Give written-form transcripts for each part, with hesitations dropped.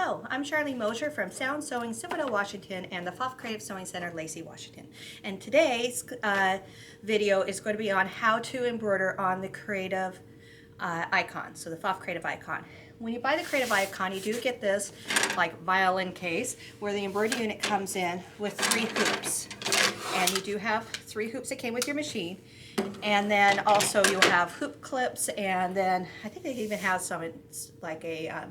Hello, I'm Charlene Mosier from Sound Sewing, Citadel, Washington, and the PFAFF Creative Sewing Center, Lacey, Washington. And today's video is going to be on how to embroider on the creative icon, so the PFAFF Creative Icon. When you buy the Creative Icon, you do get this like violin case where the embroidery unit comes in with 3 hoops. And you do have 3 hoops that came with your machine. And then also you'll have hoop clips, and then I think they even have some, it's like a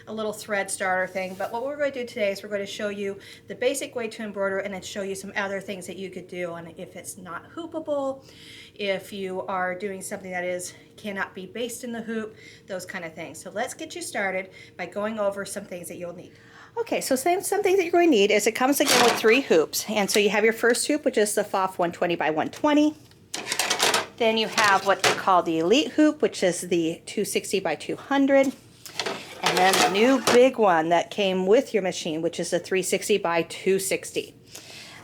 little thread starter thing. But what we're going to do today is we're going to show you the basic way to embroider and then show you some other things that you could do. And if it's not hoopable, if you are doing something that cannot be based in the hoop, those kind of things. So let's get you started by going over some things that you'll need. Okay, so some things that you're going to need is it comes again with 3 hoops. And so you have your first hoop, which is the PFAFF 120 by 120. Then you have what they call the Elite hoop, which is the 260 by 200. And then the new big one that came with your machine, which is the 360 by 260.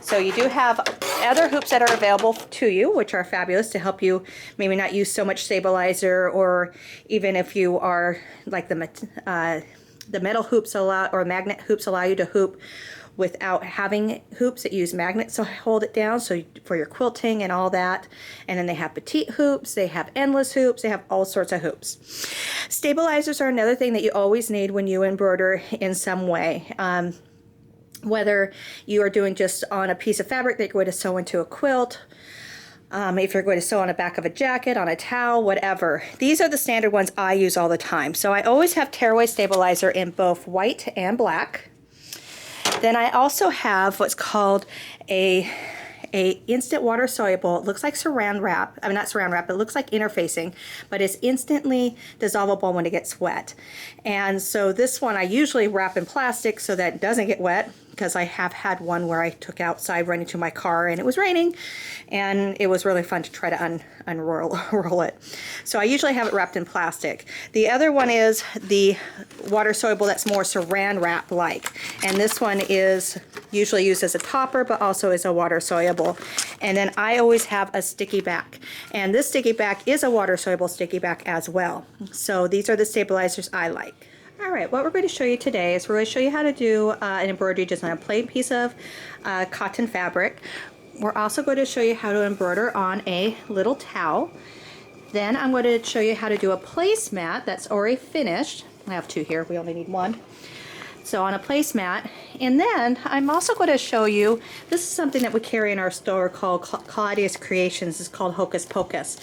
So you do have other hoops that are available to you, which are fabulous to help you maybe not use so much stabilizer, or even if you are like the metal hoops allow, or magnet hoops allow you to hoop without having hoops that use magnets to hold it down, so for your quilting and all that. And then they have petite hoops, they have endless hoops, they have all sorts of hoops. Stabilizers are another thing that you always need when you embroider in some way. Whether you are doing just on a piece of fabric that you're going to sew into a quilt, if you're going to sew on the back of a jacket, on a towel, whatever. These are the standard ones I use all the time. So I always have tearaway stabilizer in both white and black. Then I also have what's called a instant water soluble. It looks like saran wrap. I mean, not saran wrap, it looks like interfacing, but it's instantly dissolvable when it gets wet. And so this one I usually wrap in plastic so that it doesn't get wet, because I have had one where I took outside running to my car and it was raining, and it was really fun to try to unroll it. So I usually have it wrapped in plastic. The other one is the water soluble that's more saran wrap like, and this one is usually used as a topper but also as a water soluble. And then I always have a sticky back, and this sticky back is a water soluble sticky back as well. So these are the stabilizers I like. Alright, what we're going to show you today is we're going to show you how to do an embroidery just on a plain piece of cotton fabric. We're also going to show you how to embroider on a little towel. Then I'm going to show you how to do a placemat that's already finished. I have 2 here, we only need 1. So on a placemat. And then I'm also going to show you, this is something that we carry in our store called Claudia's Creations. It's called Hocus Pocus.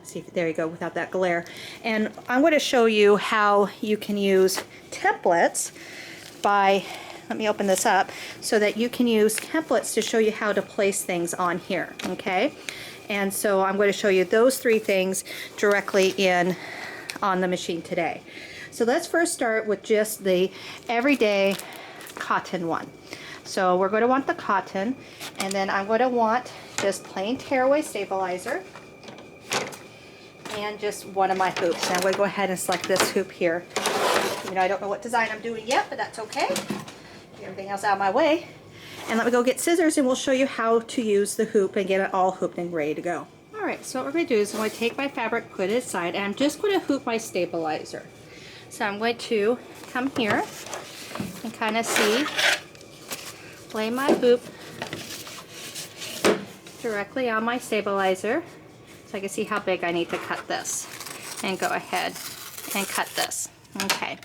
See, there you go, without that glare. And I'm going to show you how you can use templates by, let me open this up, so that you can use templates to show you how to place things on here, okay? And so I'm going to show you those 3 things directly on the machine today. So let's first start with just the everyday cotton one. So we're going to want the cotton, and then I'm going to want just plain tearaway stabilizer, and just one of my hoops. And I'm going to go ahead and select this hoop here. You know, I don't know what design I'm doing yet, but that's okay. Get everything else out of my way. And let me go get scissors, and we'll show you how to use the hoop and get it all hooped and ready to go. Alright, so what we're going to do is I'm going to take my fabric, put it aside, and I'm just going to hoop my stabilizer. So I'm going to come here and kind of lay my hoop directly on my stabilizer, so I can see how big I need to cut this, and go ahead and cut this. Okay,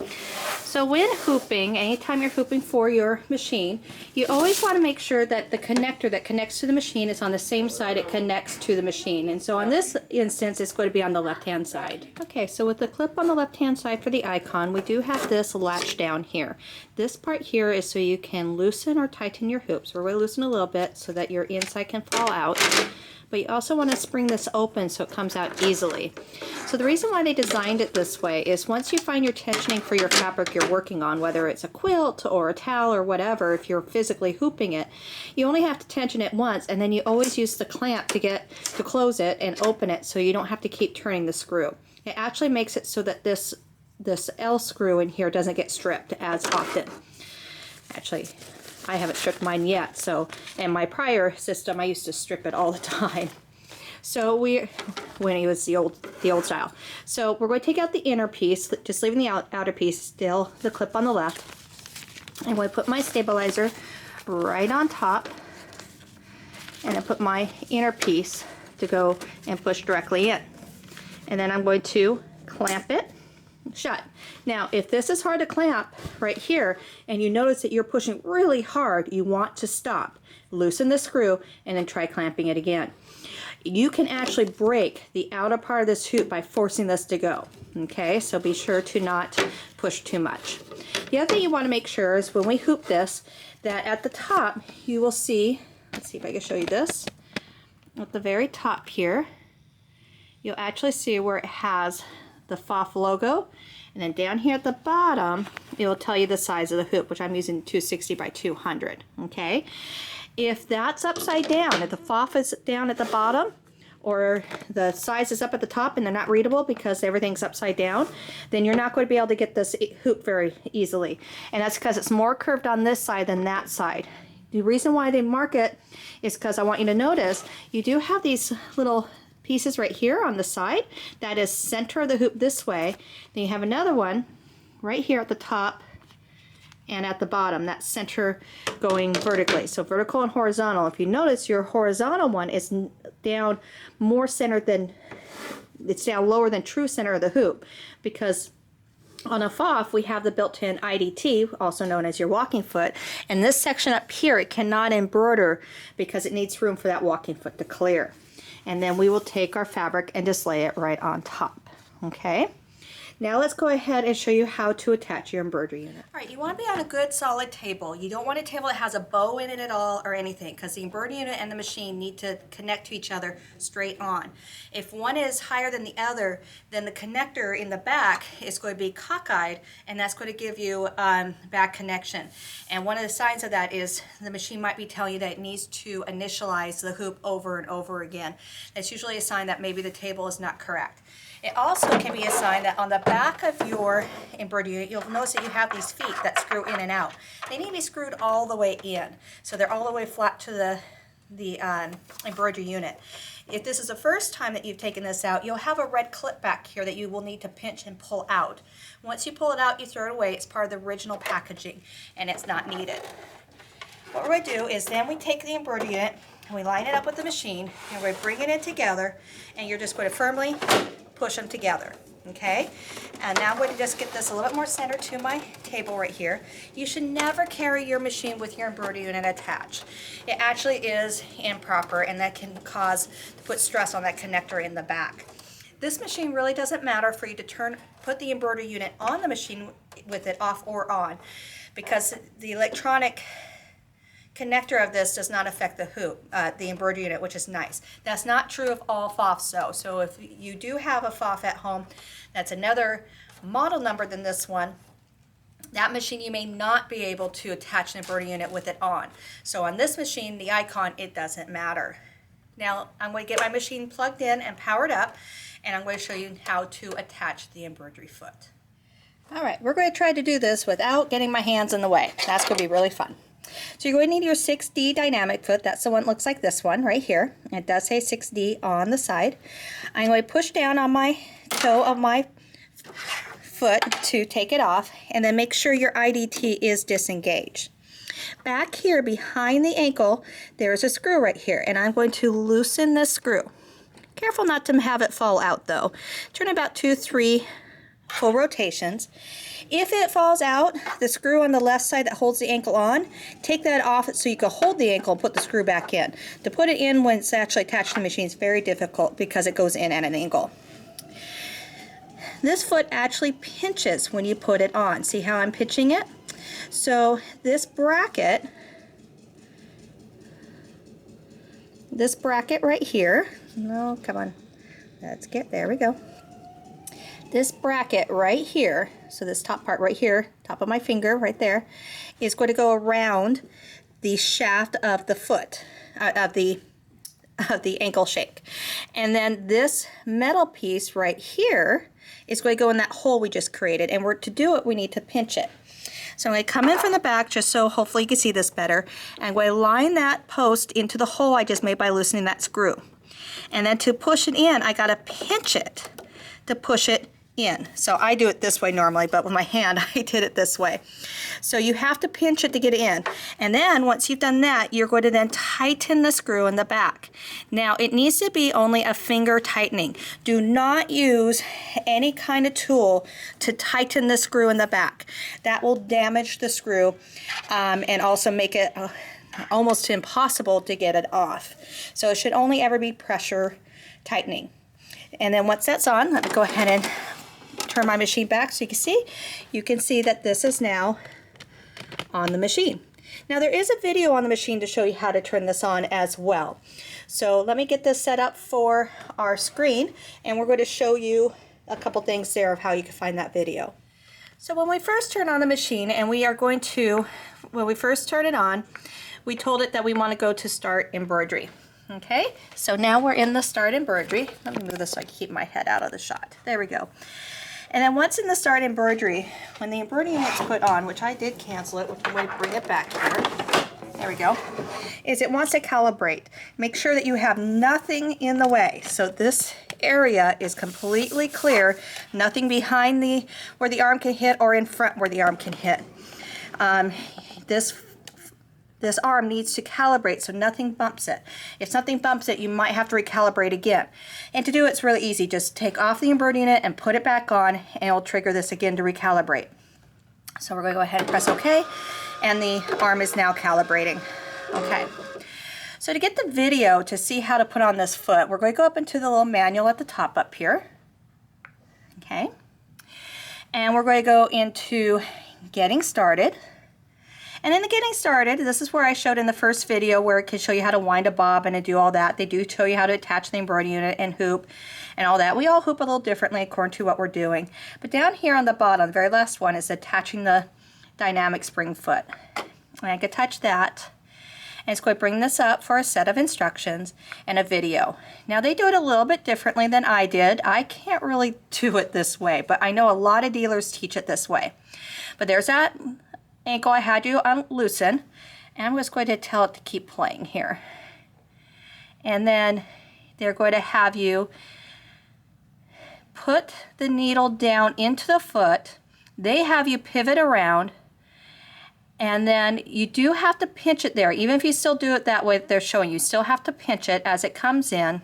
so when hooping, anytime you're hooping for your machine, you always want to make sure that the connector that connects to the machine is on the same side it connects to the machine. And so on this instance, it's going to be on the left-hand side. Okay, so with the clip on the left-hand side for the icon, we do have this latch down here. This part here is so you can loosen or tighten your hoops. We're going to loosen a little bit so that your inside can fall out. But you also want to spring this open so it comes out easily. So the reason why they designed it this way is once you find your tensioning for your fabric you're working on, whether it's a quilt or a towel or whatever, if you're physically hooping it, you only have to tension it once, and then you always use the clamp to close it and open it, so you don't have to keep turning the screw. It actually makes it so that this L screw in here doesn't get stripped as often. Actually, I haven't stripped mine yet, so in my prior system I used to strip it all the time. So when it was the old style. So we're going to take out the inner piece, just leaving the outer piece, still the clip on the left. I'm going to put my stabilizer right on top, and then put my inner piece to go and push directly in. And then I'm going to clamp it shut. Now, if this is hard to clamp right here, and you notice that you're pushing really hard, you want to stop. Loosen the screw, and then try clamping it again. You can actually break the outer part of this hoop by forcing this to go. Okay, so be sure to not push too much. The other thing you want to make sure is when we hoop this, that at the top you will see, let's see if I can show you this, at the very top here, you'll actually see where it has the PFAFF logo, and then down here at the bottom it will tell you the size of the hoop, which I'm using 260 by 200. Okay, if that's upside down, if the PFAFF is down at the bottom, or the size is up at the top and they're not readable because everything's upside down, then you're not going to be able to get this hoop very easily. And that's because it's more curved on this side than that side. The reason why they mark it is because I want you to notice you do have these little pieces right here on the side that is center of the hoop this way. Then you have another one right here at the top and at the bottom, that center going vertically. So vertical and horizontal. If you notice, your horizontal one is down more centered than, it's down lower than true center of the hoop, because on a PFAFF we have the built-in IDT, also known as your walking foot, and this section up here it cannot embroider because it needs room for that walking foot to clear. And then we will take our fabric and just lay it right on top. Okay, now let's go ahead and show you how to attach your embroidery unit. All right, you want to be on a good solid table. You don't want a table that has a bow in it at all or anything, because the embroidery unit and the machine need to connect to each other straight on. If one is higher than the other, then the connector in the back is going to be cockeyed, and that's going to give you bad connection. And one of the signs of that is the machine might be telling you that it needs to initialize the hoop over and over again. That's usually a sign that maybe the table is not correct. It also can be a sign that on the back of your embroidery unit, you'll notice that you have these feet that screw in and out. They need to be screwed all the way in, so they're all the way flat to the embroidery unit. If this is the first time that you've taken this out, you'll have a red clip back here that you will need to pinch and pull out. Once you pull it out, you throw it away. It's part of the original packaging, and it's not needed. What we're going to do is then we take the embroidery unit and we line it up with the machine, and we're going to bring it in together, and you're just going to firmly push them together. Okay, and now I'm going to just get this a little bit more centered to my table right here. You should never carry your machine with your embroidery unit attached. It actually is improper, and that can cause to put stress on that connector in the back. This machine really doesn't matter for you to put the embroidery unit on the machine with it off or on, because the electronic connector of this does not affect the hoop, the embroidery unit, which is nice. That's not true of all PFAFFs though. So if you do have a PFAFF at home that's another model number than this one, that machine you may not be able to attach an embroidery unit with it on. So on this machine, the icon, it doesn't matter. Now I'm going to get my machine plugged in and powered up, and I'm going to show you how to attach the embroidery foot. All right, we're going to try to do this without getting my hands in the way. That's going to be really fun. So you're going to need your 6D dynamic foot. That's the one that looks like this one right here. It does say 6D on the side. I'm going to push down on my toe of my foot to take it off, and then make sure your IDT is disengaged. Back here behind the ankle, there's a screw right here, and I'm going to loosen this screw. Careful not to have it fall out though. Turn about 2-3 full rotations. If it falls out, the screw on the left side that holds the ankle on, take that off so you can hold the ankle and put the screw back in. To put it in when it's actually attached to the machine is very difficult because it goes in at an angle. This foot actually pinches when you put it on. See how I'm pinching it? So this bracket right here, no, come on, let's get, there we go. This bracket right here, so this top part right here, top of my finger right there, is going to go around the shaft of the foot, of the ankle shake. And then this metal piece right here is going to go in that hole we just created, and to do it we need to pinch it. So I'm going to come in from the back just so hopefully you can see this better, and I'm going to line that post into the hole I just made by loosening that screw. And then to push it in, I gotta pinch it to push it in. So I do it this way normally, but with my hand, I did it this way. So you have to pinch it to get it in. And then once you've done that, you're going to then tighten the screw in the back. Now it needs to be only a finger tightening. Do not use any kind of tool to tighten the screw in the back. That will damage the screw and also make it almost impossible to get it off. So it should only ever be pressure tightening. And then once that's on, let me go ahead and turn my machine back so you can see that this is now on the machine. Now there is a video on the machine to show you how to turn this on as well. So let me get this set up for our screen, and we're going to show you a couple things there of how you can find that video. So when we first turn on the machine, and when we first turn it on, we told it that we want to go to start embroidery. Okay, so now we're in the start embroidery. Let me move this so I can keep my head out of the shot. There we go. And then once in the start embroidery, when the embroidery unit's put on, which I did cancel it, which I'm going to bring it back here. There we go. Is it wants to calibrate. Make sure that you have nothing in the way. So this area is completely clear. Nothing behind where the arm can hit or in front where the arm can hit. This arm needs to calibrate so nothing bumps it. If something bumps it, you might have to recalibrate again. And to do it's really easy. Just take off the embroidery unit and put it back on, and it'll trigger this again to recalibrate. So we're going to go ahead and press OK, and the arm is now calibrating. Okay. So to get the video to see how to put on this foot, we're going to go up into the little manual at the top up here. Okay. And we're going to go into Getting Started. And in the Getting Started, this is where I showed in the first video where it can show you how to wind a bobbin and do all that. They do show you how to attach the embroidery unit and hoop and all that. We all hoop a little differently according to what we're doing. But down here on the bottom, the very last one is attaching the dynamic spring foot. And I can touch that. And it's going to bring this up for a set of instructions and a video. Now they do it a little bit differently than I did. I can't really do it this way, but I know a lot of dealers teach it this way. But there's that ankle I had you unloosen, and I'm just going to tell it to keep playing here. And then they're going to have you put the needle down into the foot. They have you pivot around, and then you do have to pinch it there. Even if you still do it that way they're showing you, still have to pinch it as it comes in,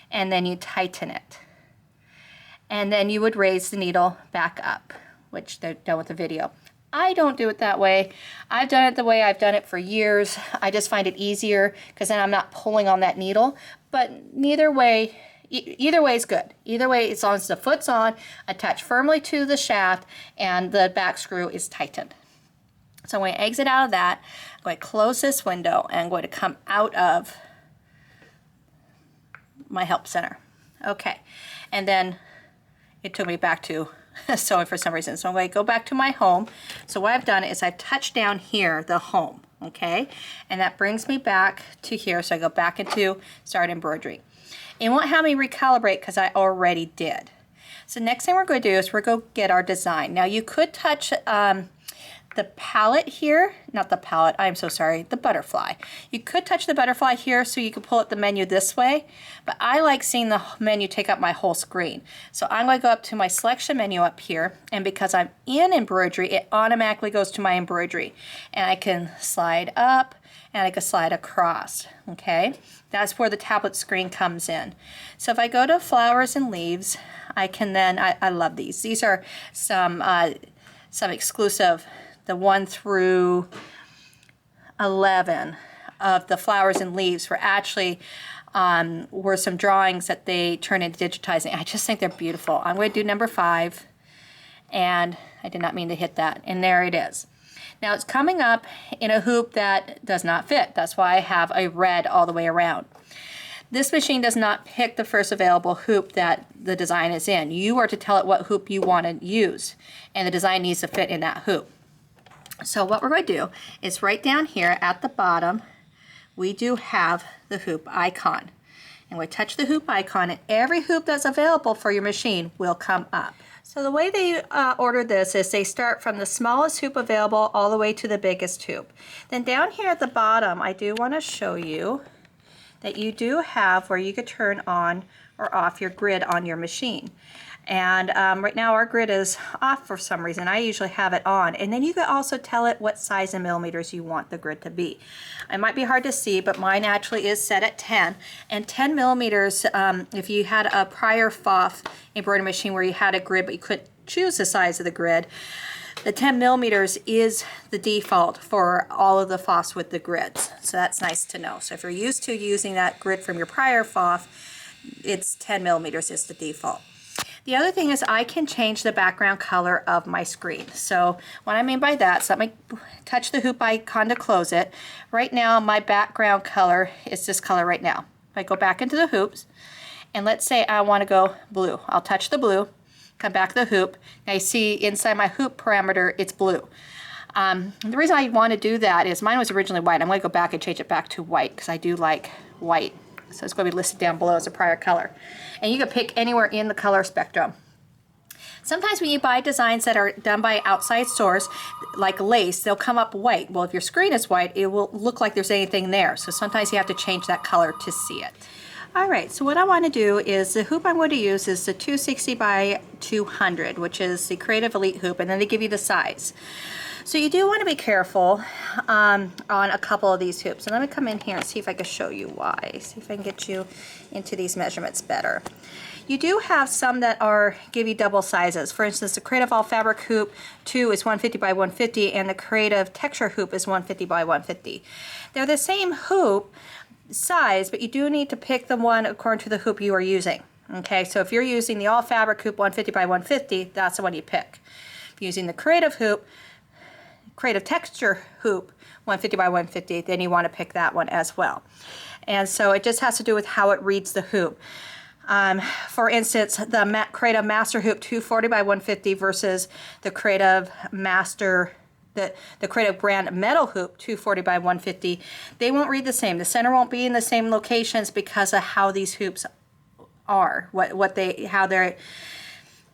and then you tighten it. And then you would raise the needle back up, which they're done with the video. I don't do it that way. I've done it the way I've done it for years. I just find it easier because then I'm not pulling on that needle. But either way is good. Either way, as long as the foot's on, attached firmly to the shaft, and the back screw is tightened. So I'm going to exit out of that. I'm going to close this window, and I'm going to come out of my help center. Okay, and then it took me back to sewing for some reason. So I'm going to go back to my home. So what I've done is I've touched down here, the home, okay? And that brings me back to here. So I go back into Start Embroidery. It won't have me recalibrate because I already did. So next thing we're going to do is we're going to get our design. Now you could touch the palette here, not the palette, I'm so sorry, the butterfly. You could touch the butterfly here so you could pull up the menu this way, but I like seeing the menu take up my whole screen. So I'm going to go up to my selection menu up here, and because I'm in embroidery, it automatically goes to my embroidery. And I can slide up and I can slide across, okay? That's where the tablet screen comes in. So if I go to flowers and leaves, I can then, I love these. These are some exclusive, the 1 through 11 of the flowers and leaves were some drawings that they turned into digitizing. I just think they're beautiful. I'm going to do number 5, and I did not mean to hit that, and there it is. Now it's coming up in a hoop that does not fit. That's why I have a red all the way around. This machine does not pick the first available hoop that the design is in. You are to tell it what hoop you want to use, and the design needs to fit in that hoop. So what we're going to do is right down here at the bottom, we do have the hoop icon. And we touch the hoop icon, and every hoop that's available for your machine will come up. So the way they order this is they start from the smallest hoop available all the way to the biggest hoop. Then down here at the bottom, I do want to show you that you do have where you could turn on or off your grid on your machine. And right now our grid is off for some reason. I usually have it on. And then you can also tell it what size in millimeters you want the grid to be. It might be hard to see, but mine actually is set at 10. And 10 millimeters, if you had a prior PFAFF embroidery machine where you had a grid but you couldn't choose the size of the grid, the 10 millimeters is the default for all of the PFAFFs with the grids. So that's nice to know. So if you're used to using that grid from your prior PFAFF, it's 10 millimeters is the default. The other thing is I can change the background color of my screen. So what I mean by that, so let me touch the hoop icon to close it. Right now my background color is this color right now. If I go back into the hoops, and let's say I want to go blue. I'll touch the blue, come back to the hoop. Now you see inside my hoop parameter, it's blue. The reason I want to do that is mine was originally white. I'm going to go back and change it back to white because I do like white. So it's going to be listed down below as a prior color. And you can pick anywhere in the color spectrum. Sometimes when you buy designs that are done by outside source, like lace, they'll come up white. Well, if your screen is white, it will look like there's anything there. So sometimes you have to change that color to see it. All right, so what I want to do is the hoop I'm going to use is the 260 by 200, which is the Creative Elite hoop, and then they give you the size. So you do want to be careful on a couple of these hoops. And let me come in here and see if I can show you why. See if I can get you into these measurements better. You do have some that give you double sizes. For instance, the Creative All Fabric hoop 2 is 150 by 150, and the Creative Texture hoop is 150 by 150. They're the same hoop size, but you do need to pick the one according to the hoop you are using. Okay, so if you're using the All Fabric hoop 150 by 150, that's the one you pick. If you're using the Creative Texture hoop 150 by 150, then you want to pick that one as well. And so it just has to do with how it reads the hoop. For instance, the Creative Master hoop 240 by 150 versus the Creative Master, the Creative Brand Metal hoop 240 by 150, they won't read the same. The center won't be in the same locations because of how these hoops are, how they're.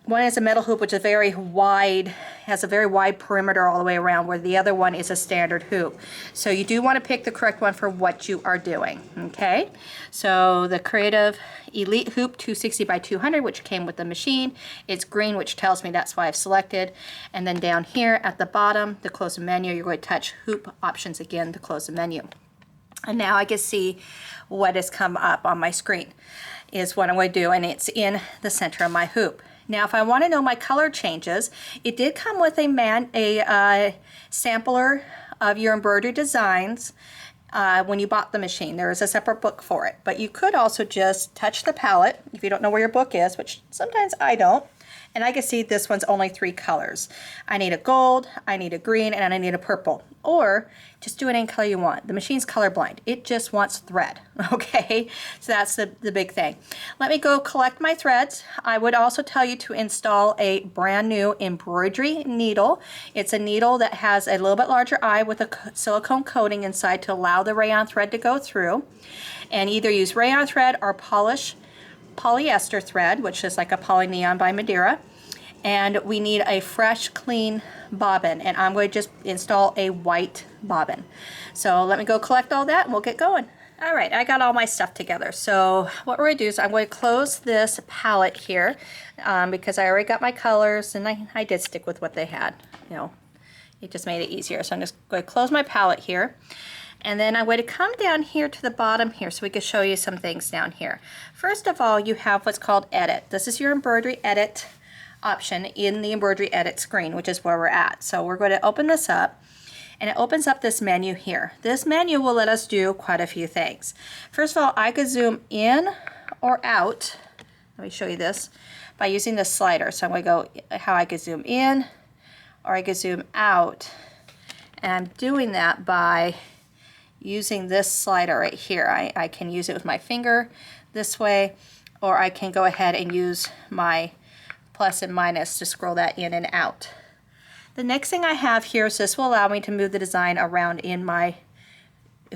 One is a metal hoop, which is very wide, has a very wide perimeter all the way around, where the other one is a standard hoop. So you do want to pick the correct one for what you are doing, okay? So the Creative Elite hoop 260 by 200, which came with the machine, it's green, which tells me that's why I've selected. And then down here at the bottom, the close the menu, you're going to touch hoop options again to close the menu. And now I can see what has come up on my screen is what I'm going to do, and it's in the center of my hoop. Now, if I want to know my color changes, it did come with a sampler of your embroidery designs when you bought the machine. There is a separate book for it. But you could also just touch the palette if you don't know where your book is, which sometimes I don't. And I can see this one's only 3 colors. I need a gold, I need a green, and I need a purple. Or just do it any color you want. The machine's colorblind. It just wants thread, okay? So that's the big thing. Let me go collect my threads. I would also tell you to install a brand new embroidery needle. It's a needle that has a little bit larger eye with a silicone coating inside to allow the rayon thread to go through. And either use rayon thread or polyester thread, which is like a polyneon by Madeira. And we need a fresh, clean bobbin, and I'm going to just install a white bobbin. So let me go collect all that and we'll get going. All right, I got all my stuff together. So what we're going to do is I'm going to close this palette here because I already got my colors, and I did stick with what they had. You know, it just made it easier. So I'm just going to close my palette here. And then I'm going to come down here to the bottom here so we can show you some things down here. First of all, you have what's called Edit. This is your embroidery edit option in the embroidery edit screen, which is where we're at. So we're going to open this up, and it opens up this menu here. This menu will let us do quite a few things. First of all, I could zoom in or out. Let me show you this by using the slider. So I'm going to go how I could zoom in or I could zoom out, and I'm doing that by using this slider right here. I can use it with my finger this way, or I can go ahead and use my plus and minus to scroll that in and out. The next thing I have here is this will allow me to move the design around in my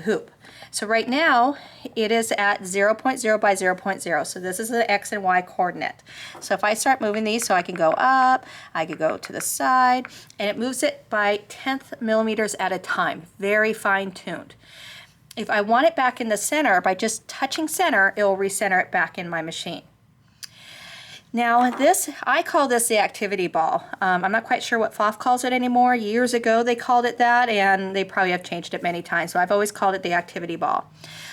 hoop. So right now it is at 0.0 by 0.0. So this is the X and Y coordinate. So if I start moving these, so I can go up, I could go to the side, and it moves it by 10th millimeters at a time. Very fine tuned. If I want it back in the center, by just touching center, it will recenter it back in my machine. Now this, I call this the activity ball. I'm not quite sure what PFAFF calls it anymore. Years ago they called it that, and they probably have changed it many times, so I've always called it the activity ball.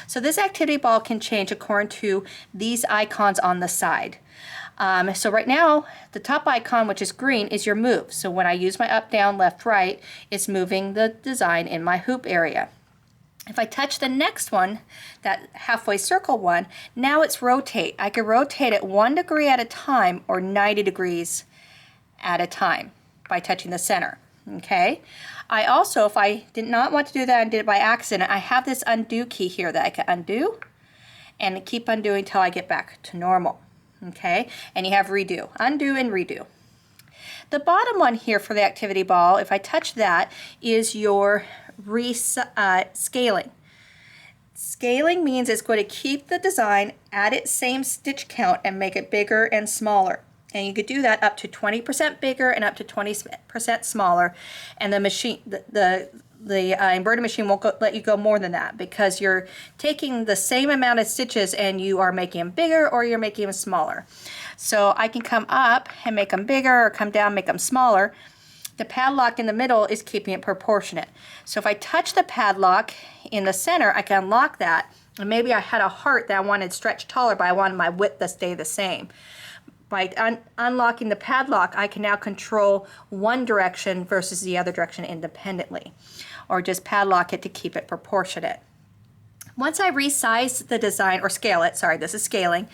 So this activity ball can change according to these icons on the side. So right now, the top icon, which is green, is your move. So when I use my up, down, left, right, it's moving the design in my hoop area. If I touch the next one, that halfway circle one, now it's rotate. I can rotate it 1 degree at a time or 90 degrees at a time by touching the center. Okay. I also, if I did not want to do that and did it by accident, I have this undo key here that I can undo and keep undoing till I get back to normal. Okay. And you have redo, undo and redo. The bottom one here for the activity ball, if I touch that, is your scaling. Scaling means it's going to keep the design at its same stitch count and make it bigger and smaller. And you could do that up to 20% bigger and up to 20% smaller. And the machine, the embroidery machine won't let you go more than that, because you're taking the same amount of stitches and you are making them bigger or you're making them smaller. So I can come up and make them bigger, or come down, make them smaller. The padlock in the middle is keeping it proportionate. So if I touch the padlock in the center, I can unlock that. And maybe I had a heart that I wanted stretched taller, but I wanted my width to stay the same. By unlocking the padlock, I can now control one direction versus the other direction independently, or just padlock it to keep it proportionate. Once I resize the design, or scale it, sorry, this is scaling,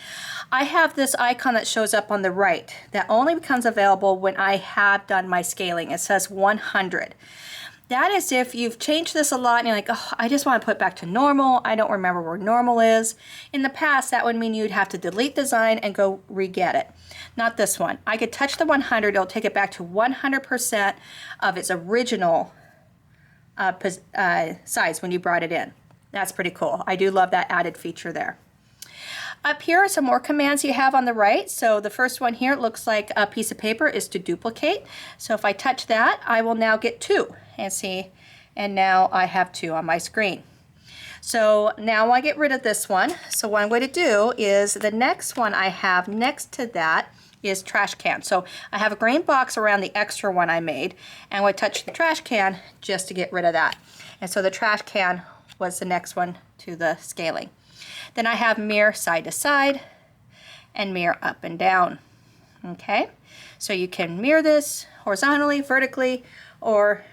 I have this icon that shows up on the right that only becomes available when I have done my scaling. It says 100. That is if you've changed this a lot and you're like, oh, I just want to put it back to normal. I don't remember where normal is. In the past, that would mean you'd have to delete design and go re-get it. Not this one. I could touch the 100. It'll take it back to 100% of its original size when you brought it in. That's pretty cool. I do love that added feature there. Up here are some more commands you have on the right. So the first one here, it looks like a piece of paper, is to duplicate. So if I touch that, I will now get 2. And see, and now I have 2 on my screen. So now I get rid of this one. So what I'm going to do is the next one I have next to that is trash can. So I have a green box around the extra one I made, and I'm going to touch the trash can just to get rid of that. And so the trash can was the next one to the scaling. Then I have mirror side to side and mirror up and down. Okay, so you can mirror this horizontally, vertically, or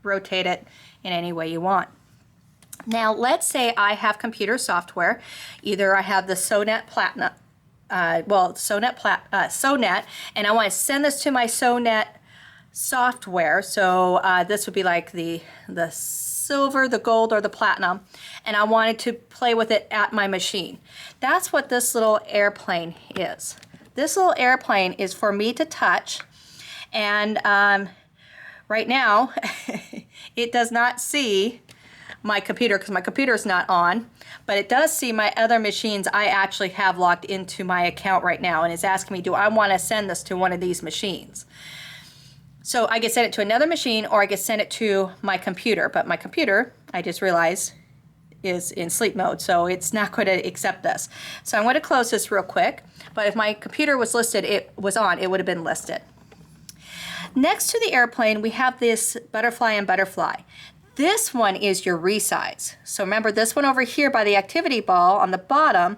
rotate it in any way you want. Now let's say I have computer software. Either I have the Sonnet Platinum, Sonnet, and I want to send this to my Sonnet software. So this would be like the silver, the gold, or the platinum, and I wanted to play with it at my machine. That's what this little airplane is. This little airplane is for me to touch, and right now it does not see my computer because my computer is not on, but it does see my other machines I actually have logged into my account right now, and it's asking me, do I want to send this to one of these machines? So I could send it to another machine, or I could send it to my computer, but my computer, I just realized, is in sleep mode, so it's not going to accept this. So I'm going to close this real quick, but if my computer was listed, it was on, it would have been listed. Next to the airplane, we have this butterfly and butterfly. This one is your resize. So remember this one over here by the activity ball on the bottom,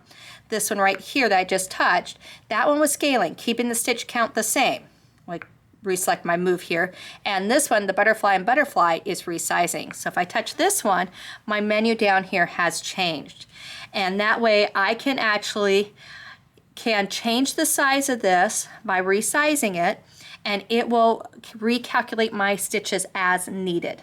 this one right here that I just touched, that one was scaling, keeping the stitch count the same. Like, reselect my move here, and this one, the butterfly and butterfly, is resizing. So if I touch this one, my menu down here has changed, and that way I can actually change the size of this by resizing it, and it will recalculate my stitches as needed.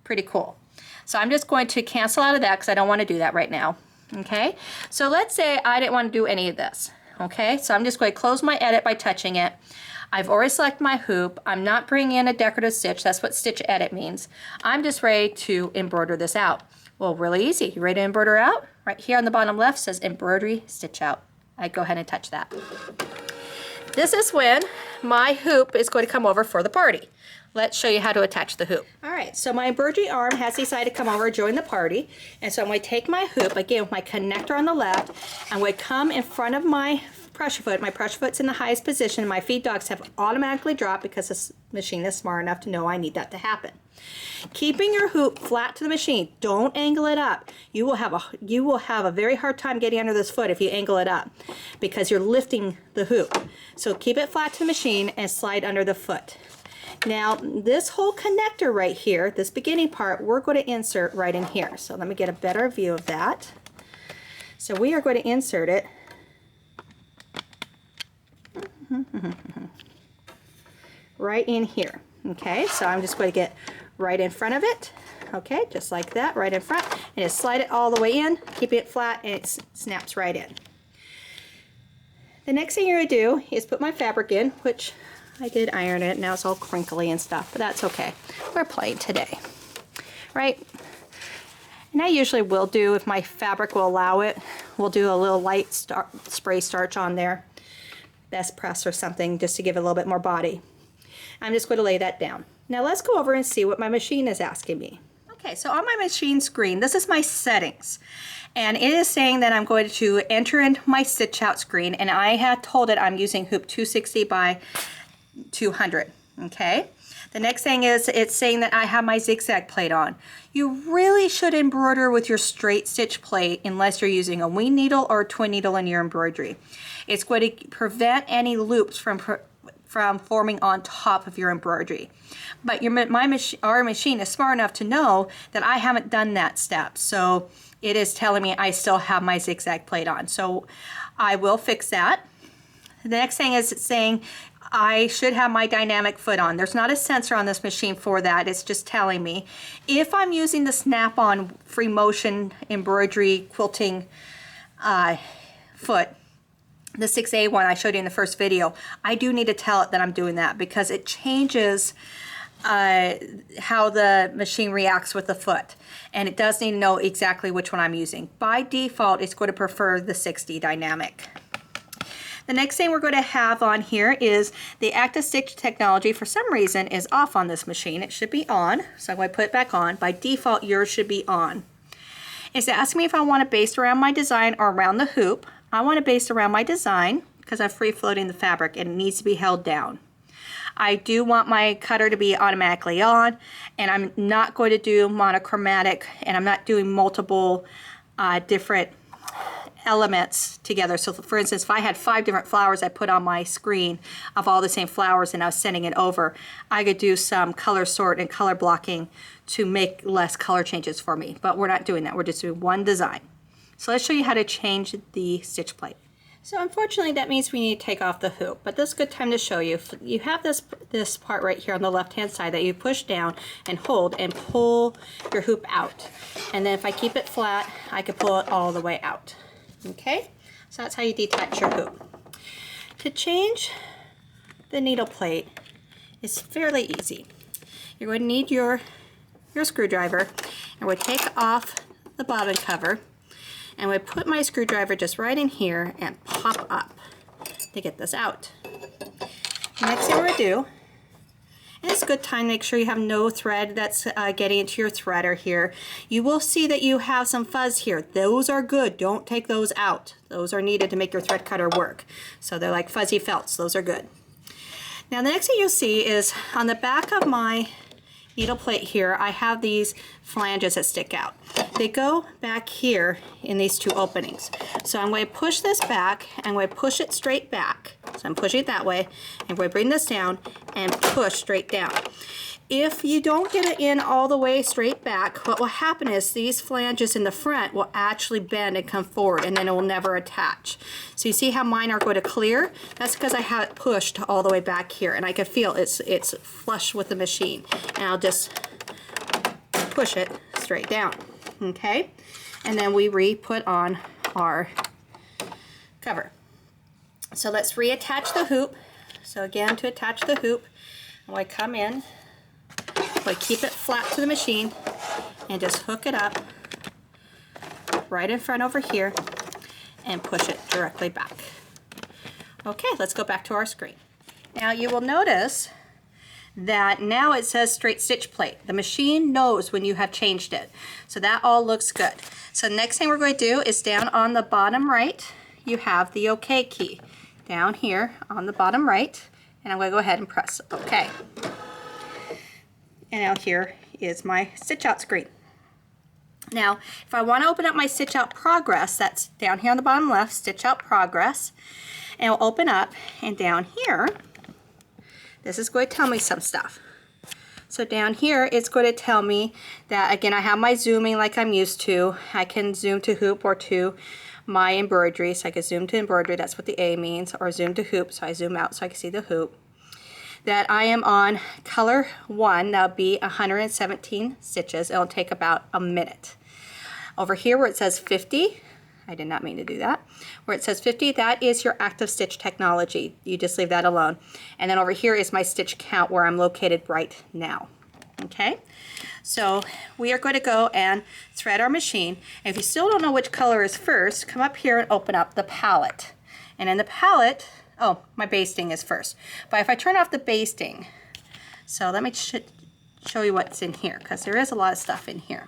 Pretty cool. So I'm just going to cancel out of that because I don't want to do that right now. Okay, so let's say I didn't want to do any of this. Okay, so I'm just going to close my edit by touching it. I've already selected my hoop. I'm not bringing in a decorative stitch. That's what stitch edit means. I'm just ready to embroider this out. Well, really easy. You ready to embroider out? Right here on the bottom left says embroidery stitch out. I go ahead and touch that. This is when my hoop is going to come over for the party. let's show you how to attach the hoop. All right, so my embroidery arm has decided to come over and join the party. And so I'm going to take my hoop, again with my connector on the left, I'm going to come in front of my pressure foot. My pressure foot's in the highest position. My feed dogs have automatically dropped because this machine is smart enough to know I need that to happen. Keeping your hoop flat to the machine, don't angle it up. You will have a very hard time getting under this foot if you angle it up because you're lifting the hoop. So keep it flat to the machine and slide under the foot. Now this whole connector right here, this beginning part, we're going to insert right in here. So let me get a better view of that. So we are going to insert it right in here. Okay, so I'm just going to get right in front of it. Okay, just like that, right in front, and just slide it all the way in, keep it flat, and it snaps right in. The next thing you're going to do is put my fabric in, which I did iron it. Now it's all crinkly and stuff, but that's okay. We're playing today, right? And I usually will do, if my fabric will allow it, we'll do a little light spray starch on there, best press or something, just to give it a little bit more body. I'm just going to lay that down. Now let's go over and see what my machine is asking me. Okay, so on my machine screen, this is my settings. And it is saying that I'm going to enter in my stitch out screen, and I had told it I'm using hoop 260 by 200, okay? The next thing is it's saying that I have my zigzag plate on. You really should embroider with your straight stitch plate unless you're using a wing needle or a twin needle in your embroidery. It's going to prevent any loops from forming on top of your embroidery. But our machine is smart enough to know that I haven't done that step. So it is telling me I still have my zigzag plate on. So I will fix that. The next thing is it's saying I should have my dynamic foot on. There's not a sensor on this machine for that. It's just telling me. If I'm using the snap-on free motion embroidery quilting foot, the 6A one I showed you in the first video, I do need to tell it that I'm doing that because it changes how the machine reacts with the foot, and it does need to know exactly which one I'm using. By default, it's going to prefer the 60 dynamic. The next thing we're going to have on here is the active stitch technology. For some reason is off on this machine. It should be on, so I'm going to put it back on. By default, yours should be on. It's asking me if I want to base around my design or around the hoop. I want to base around my design because I'm free floating the fabric and it needs to be held down. I do want my cutter to be automatically on, and I'm not going to do monochromatic, and I'm not doing multiple different elements together. So for instance, if I had 5 different flowers I put on my screen of all the same flowers and I was sending it over, I could do some color sort and color blocking to make less color changes for me. But we're not doing that. We're just doing one design. So let's show you how to change the stitch plate. So unfortunately that means we need to take off the hoop, but this is a good time to show you. You have this part right here on the left hand side that you push down and hold and pull your hoop out. And then if I keep it flat, I can pull it all the way out. Okay, so that's how you detach your hoop. To change the needle plate is fairly easy. You're going to need your screwdriver, and we'll take off the bottom cover, and we put my screwdriver just right in here and pop up to get this out. The next thing we're going to do, and it's a good time to make sure you have no thread that's getting into your threader here. You will see that you have some fuzz here. Those are good. Don't take those out. Those are needed to make your thread cutter work. So they're like fuzzy felts. Those are good. Now the next thing you'll see is on the back of my needle plate here, I have these flanges that stick out. They go back here in these 2 openings. So I'm going to push this back, and I'm going to push it straight back. So I'm pushing it that way, and I'm going to bring this down and push straight down. If you don't get it in all the way straight back, what will happen is these flanges in the front will actually bend and come forward, and then it will never attach. So you see how mine are going to clear? That's because I have it pushed all the way back here, and I can feel it's flush with the machine. And I'll just push it straight down, okay? And then we re-put on our cover. So let's reattach the hoop. So again, to attach the hoop, I'm going to come in, I keep it flat to the machine and just hook it up right in front over here and push it directly back. Okay, let's go back to our screen. Now you will notice that now it says straight stitch plate. The machine knows when you have changed it. So that all looks good. So next thing we're going to do is down on the bottom right, you have the OK key. Down here on the bottom right, and I'm going to go ahead and press OK. And now here is my stitch out screen. Now, if I want to open up my stitch out progress, that's down here on the bottom left, stitch out progress, and it'll open up, and down here, this is going to tell me some stuff. So down here, it's going to tell me that, again, I have my zooming like I'm used to. I can zoom to hoop or to my embroidery, so I can zoom to embroidery, that's what the A means, or zoom to hoop, so I zoom out so I can see the hoop. That I am on color 1, that'll be 117 stitches. It'll take about a minute. Over here where it says 50, I did not mean to do that. Where it says 50, that is your active stitch technology. You just leave that alone. And then over here is my stitch count where I'm located right now. Okay, so we are going to go and thread our machine. And if you still don't know which color is first, come up here and open up the palette. And in the palette, oh, my basting is first. But if I turn off the basting, so let me show you what's in here, because there is a lot of stuff in here.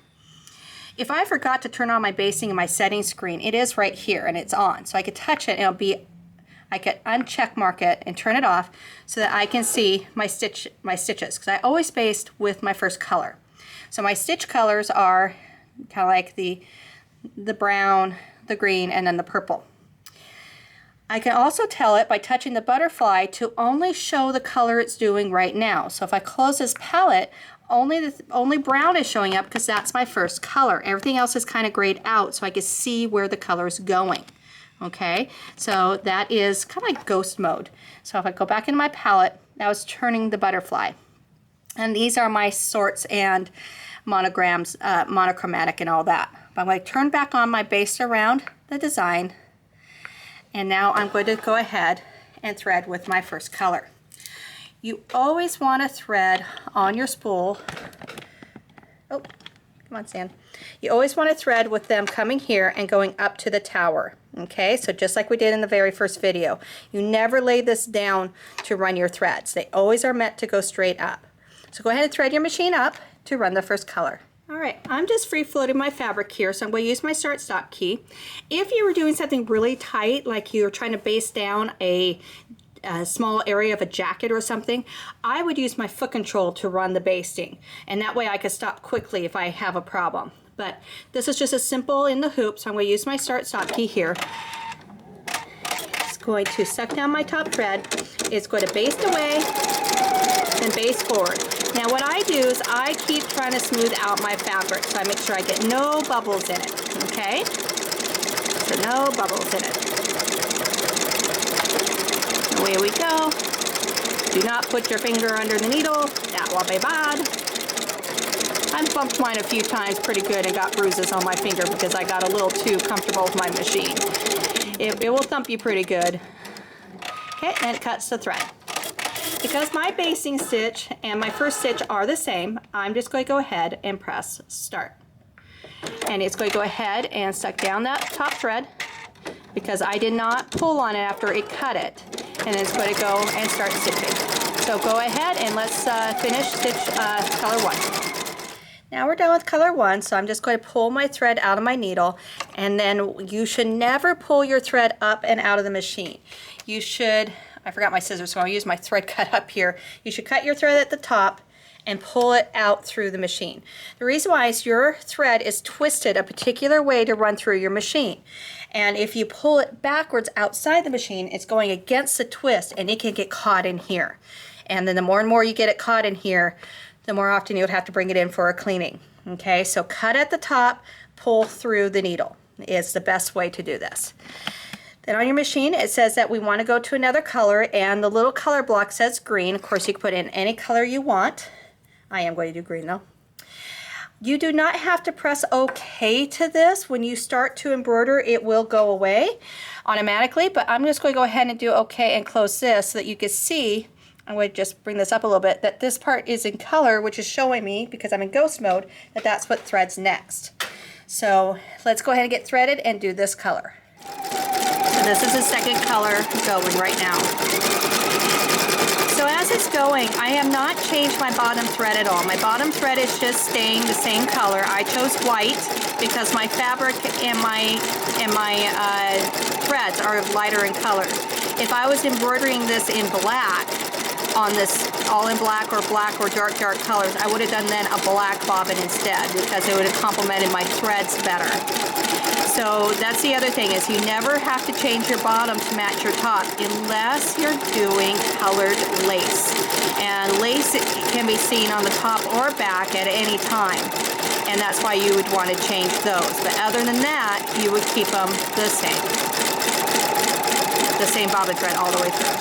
If I forgot to turn on my basting in my settings screen, it is right here and it's on. So I could touch it and it'll be, I could uncheck mark it and turn it off so that I can see my stitches, because I always baste with my first color. So my stitch colors are kind of like the brown, the green, and then the purple. I can also tell it by touching the butterfly to only show the color it's doing right now. So if I close this palette, only brown is showing up because that's my first color. Everything else is kind of grayed out so I can see where the color is going. Okay, so that is kind of like ghost mode. So if I go back into my palette, that was turning the butterfly. And these are my sorts and monograms, monochromatic and all that. But I'm going to turn back on my base around the design. And now I'm going to go ahead and thread with my first color. You always want to thread on your spool. Oh, come on, Stan. You always want to thread with them coming here and going up to the tower. Okay, so just like we did in the very first video. You never lay this down to run your threads. They always are meant to go straight up. So go ahead and thread your machine up to run the first color. All right, I'm just free floating my fabric here, so I'm going to use my start stop key. If you were doing something really tight, like you're trying to baste down a small area of a jacket or something, I would use my foot control to run the basting, and that way I could stop quickly if I have a problem. But this is just as simple in the hoop, so I'm going to use my start stop key here. It's going to suck down my top thread. It's going to baste away and baste forward. Now what I do is I keep trying to smooth out my fabric so I make sure I get no bubbles in it, okay? So no bubbles in it. Away we go. Do not put your finger under the needle. That will be bad. I've bumped mine a few times pretty good and got bruises on my finger because I got a little too comfortable with my machine. It will thump you pretty good. Okay, and it cuts the thread. Because my basting stitch and my first stitch are the same, I'm just going to go ahead and press start. And it's going to go ahead and suck down that top thread because I did not pull on it after it cut it. And it's going to go and start stitching. So go ahead and let's finish stitch color 1. Now we're done with color 1, so I'm just going to pull my thread out of my needle, and then you should never pull your thread up and out of the machine. You should, I forgot my scissors, so I'll use my thread cut up here. You should cut your thread at the top and pull it out through the machine. The reason why is your thread is twisted a particular way to run through your machine. And if you pull it backwards outside the machine, it's going against the twist and it can get caught in here. And then the more and more you get it caught in here, the more often you would have to bring it in for a cleaning. Okay, so cut at the top, pull through the needle is the best way to do this. Then on your machine, it says that we want to go to another color, and the little color block says green. Of course, you can put in any color you want. I am going to do green though. You do not have to press OK to this. When you start to embroider, it will go away automatically, but I'm just going to go ahead and do OK and close this so that you can see. I'm going to just bring this up a little bit, that this part is in color, which is showing me, because I'm in ghost mode, that that's what threads next. So let's go ahead and get threaded and do this color. So this is the second color going right now. So as as it's going, I have not changed my bottom thread at all. My bottom thread is just staying the same color. I chose white because my fabric and my threads are lighter in color. If I was embroidering this in black, on this all in black or dark colors, I would have done then a black bobbin instead because it would have complemented my threads better. So that's the other thing, is you never have to change your bottom to match your top unless you're doing colored lace. And lace can be seen on the top or back at any time. And that's why you would want to change those. But other than that, you would keep them the same. The same bobbin thread all the way through.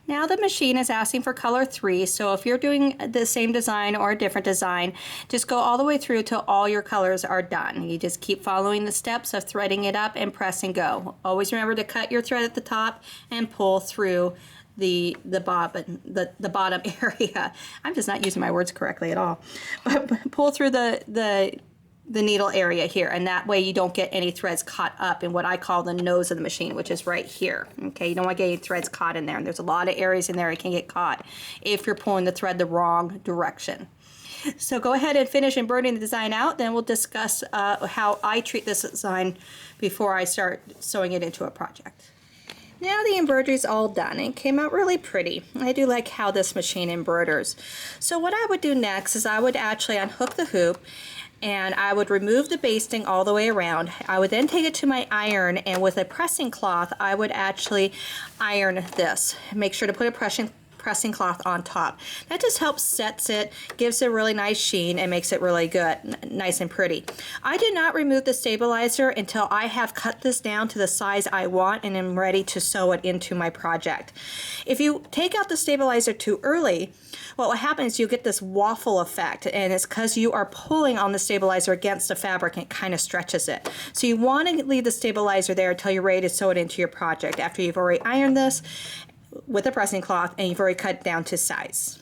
Now the machine is asking for color 3, so if you're doing the same design or a different design, just go all the way through till all your colors are done. You just keep following the steps of threading it up and press and go. Always remember to cut your thread at the top and pull through the bottom area. I'm just not using my words correctly at all. But pull through the needle area here, and that way you don't get any threads caught up in what I call the nose of the machine, which is right here. Okay, you don't want to get any threads caught in there, and there's a lot of areas in there it can get caught if you're pulling the thread the wrong direction. So go ahead and finish embroidering the design out, then we'll discuss how I treat this design before I start sewing it into a project. Now the embroidery is all done. It came out really pretty. I do like how this machine embroiders. So what I would do next is I would actually unhook the hoop, and I would remove the basting all the way around. I would then take it to my iron, and with a pressing cloth I would actually iron this. Make sure to put a pressing cloth on top. That just helps sets it, gives it a really nice sheen, and makes it really good, nice and pretty. I do not remove the stabilizer until I have cut this down to the size I want and am ready to sew it into my project. If you take out the stabilizer too early, what will happen is you get this waffle effect, and it's because you are pulling on the stabilizer against the fabric and it kind of stretches it. So you want to leave the stabilizer there until you're ready to sew it into your project after you've already ironed this with a pressing cloth and you've already cut it down to size.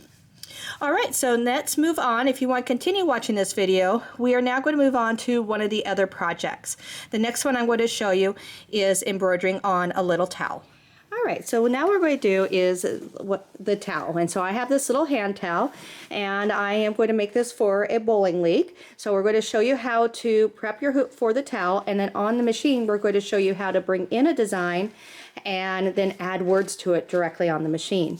Alright, so let's move on. If you want to continue watching this video, we are now going to move on to one of the other projects. The next one I'm going to show you is embroidering on a little towel. Alright, so now what we're going to do is the towel. And so I have this little hand towel, and I am going to make this for a bowling league. So we're going to show you how to prep your hoop for the towel, and then on the machine we're going to show you how to bring in a design and then add words to it directly on the machine.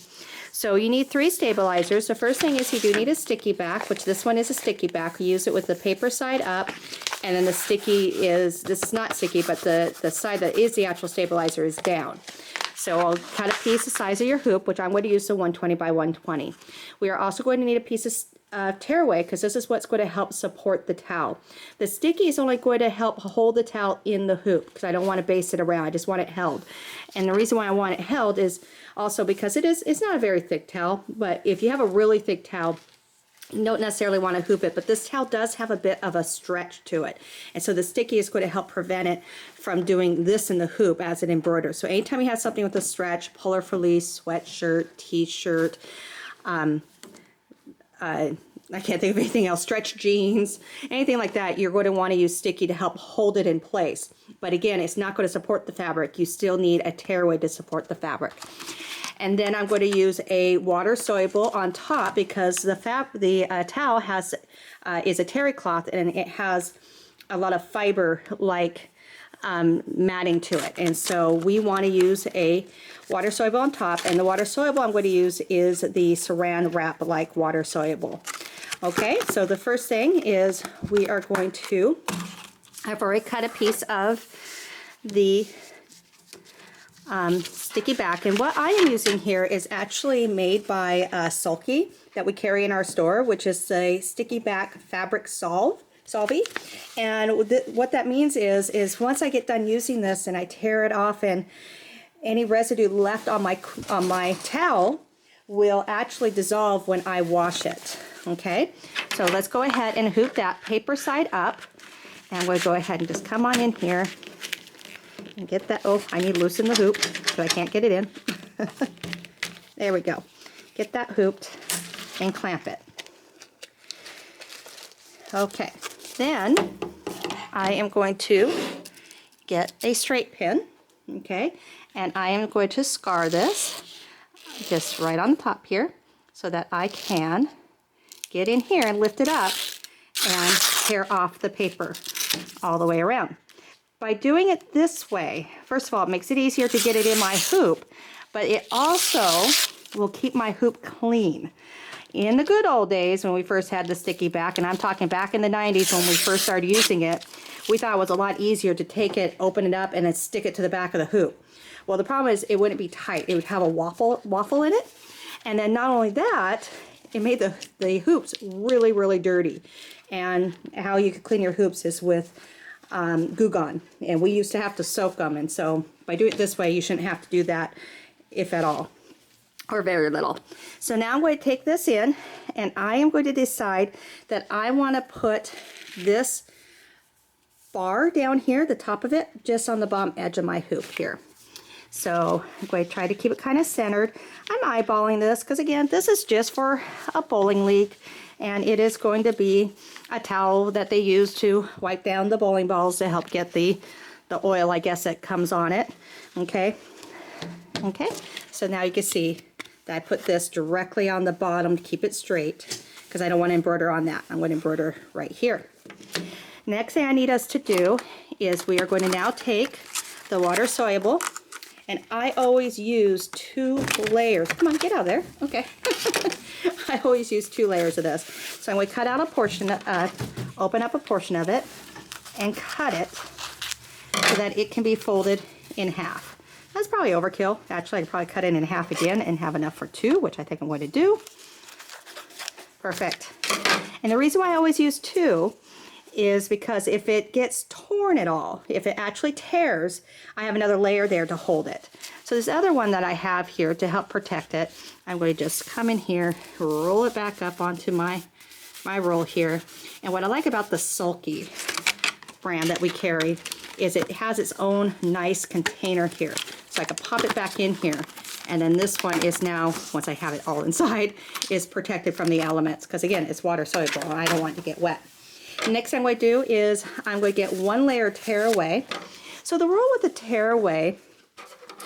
So you need 3 stabilizers. The first thing is you do need a sticky back, which this one is a sticky back. We use it with the paper side up, and then the sticky is, this is not sticky, but the side that is the actual stabilizer is down. So I'll cut a piece the size of your hoop, which I'm going to use the 120 by 120. We are also going to need a piece of tearaway, because this is what's going to help support the towel. The sticky is only going to help hold the towel in the hoop, because I don't want to base it around. I just want it held. And the reason why I want it held is also because it's not a very thick towel, but if you have a really thick towel, you don't necessarily want to hoop it, but this towel does have a bit of a stretch to it. And so the sticky is going to help prevent it from doing this in the hoop as it embroiders. So anytime you have something with a stretch, puller fleece, sweatshirt, t-shirt, I can't think of anything else, stretch jeans, anything like that, you're going to want to use sticky to help hold it in place. But again, it's not going to support the fabric. You still need a tearaway to support the fabric. And then I'm going to use a water soluble on top, because the towel is a terry cloth, and it has a lot of fiber like matting to it. And so we want to use a water soluble on top, and the water soluble I'm going to use is the saran wrap like water soluble. Okay, so the first thing is we are going to, I've already cut a piece of the sticky back, and what I am using here is actually made by Sulky that we carry in our store, which is a sticky back fabric solvey. And what that means is once I get done using this and I tear it off, and any residue left on my towel will actually dissolve when I wash it. Okay, so let's go ahead and hoop that paper side up, and we'll go ahead and just come on in here and get that. Oh, I need to loosen the hoop because I can't get it in. There we go. Get that hooped and clamp it. Okay, then I am going to get a straight pin, okay, and I am going to scar this just right on the top here so that I can get in here and lift it up and tear off the paper all the way around. By doing it this way, first of all, it makes it easier to get it in my hoop, but it also will keep my hoop clean. In the good old days when we first had the sticky back, and I'm talking back in the 90s when we first started using it, we thought it was a lot easier to take it, open it up, and then stick it to the back of the hoop. Well, the problem is it wouldn't be tight. It would have a waffle in it. And then not only that, it made the hoops really, really dirty. And how you could clean your hoops is with Goo Gone. And we used to have to soak them. And so by doing it this way, you shouldn't have to do that, if at all, or very little. So now I'm going to take this in, and I am going to decide that I want to put this bar down here, the top of it, just on the bottom edge of my hoop here. So I'm going to try to keep it kind of centered. I'm eyeballing this because, again, this is just for a bowling league, and it is going to be a towel that they use to wipe down the bowling balls to help get the oil, I guess, that comes on it. Okay. So now you can see that I put this directly on the bottom to keep it straight because I don't want to embroider on that. I'm going to embroider right here. Next thing I need us to do is we are going to now take the water soluble, and I always use 2 layers. Come on, get out of there. Okay. I always use 2 layers of this. So I'm going to cut out a portion, open up a portion of it, and cut it so that it can be folded in half. That's probably overkill. Actually, I could probably cut it in half again and have enough for 2, which I think I'm going to do. Perfect. And the reason why I always use 2 is because if it gets torn at all, if it actually tears, I have another layer there to hold it. So this other one that I have here to help protect it, I'm going to just come in here, roll it back up onto my roll here. And what I like about the Sulky brand that we carry is it has its own nice container here. So I can pop it back in here. And then this one is now, once I have it all inside, is protected from the elements. Because again, it's water soluble. I don't want it to get wet. Next thing I'm going to do is I'm going to get 1 layer tear away. So the rule with the tear away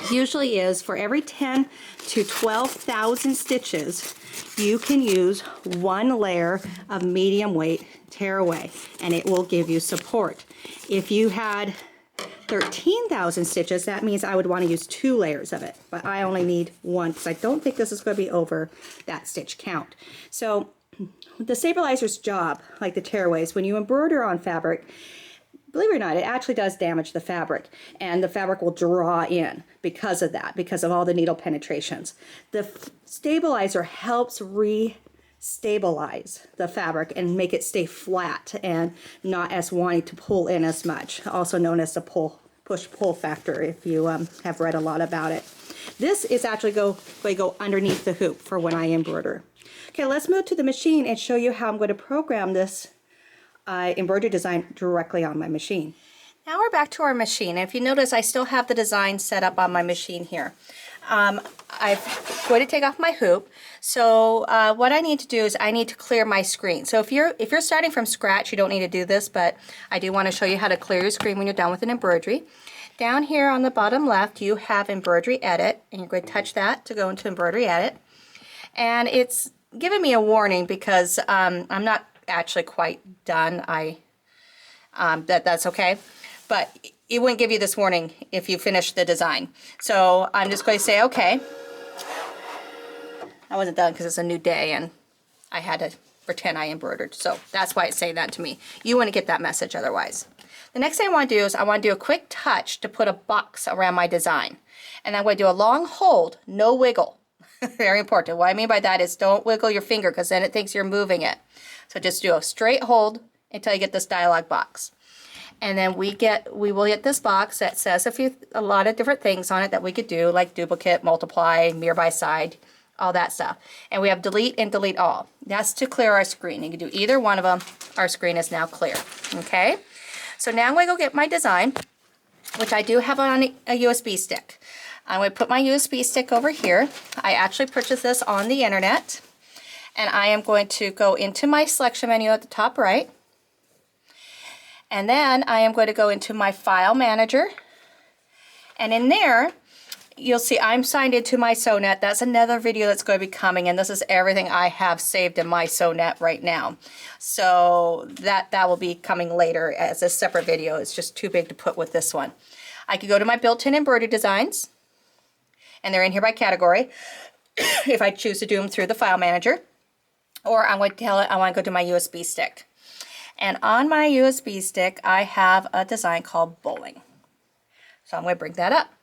usually is for every 10 to 12,000 stitches, you can use 1 layer of medium weight tear away, and it will give you support. If you had 13,000 stitches, that means I would want to use 2 layers of it, but I only need 1 because I don't think this is going to be over that stitch count. So the stabilizer's job, like the tearaways, when you embroider on fabric, believe it or not, it actually does damage the fabric, and the fabric will draw in because of that, because of all the needle penetrations. The stabilizer helps re-stabilize the fabric and make it stay flat and not as wanting to pull in as much, also known as the push-pull factor if you have read a lot about it. This is actually going to go underneath the hoop for when I embroider. Okay, let's move to the machine and show you how I'm going to program this embroidery design directly on my machine. Now we're back to our machine. If you notice, I still have the design set up on my machine here. I'm going to take off my hoop. So what I need to do is I need to clear my screen. So if you're starting from scratch, you don't need to do this, but I do want to show you how to clear your screen when you're done with an embroidery. Down here on the bottom left, you have Embroidery Edit, and you're going to touch that to go into Embroidery Edit. And it's giving me a warning because I'm not actually quite done. That's okay, but it wouldn't give you this warning if you finish the design. So I'm just going to say okay. I wasn't done because it's a new day and I had to pretend I embroidered, so that's why it's saying that to me. You want to get that message otherwise. The next thing I want to do is I want to do a quick touch to put a box around my design, and I'm going to do a long hold, no wiggle. Very important. What I mean by that is don't wiggle your finger because then it thinks you're moving it. So just do a straight hold until you get this dialog box. And then we will get this box that says a lot of different things on it that we could do, like duplicate, multiply, mirror by side, all that stuff. And we have delete and delete all. That's to clear our screen. You can do either one of them. Our screen is now clear. Okay? So now I'm going to go get my design, which I do have on a USB stick. I'm going to put my USB stick over here. I actually purchased this on the internet. And I am going to go into my selection menu at the top right. And then I am going to go into my file manager. And in there, you'll see I'm signed into my SewNet. That's another video that's going to be coming, and this is everything I have saved in my SewNet right now. So that will be coming later as a separate video. It's just too big to put with this one. I could go to my built-in embroidery designs, and they're in here by category if I choose to do them through the file manager, or I'm going to tell it I want to go to my USB stick. And on my USB stick, I have a design called bowling. So I'm going to bring that up.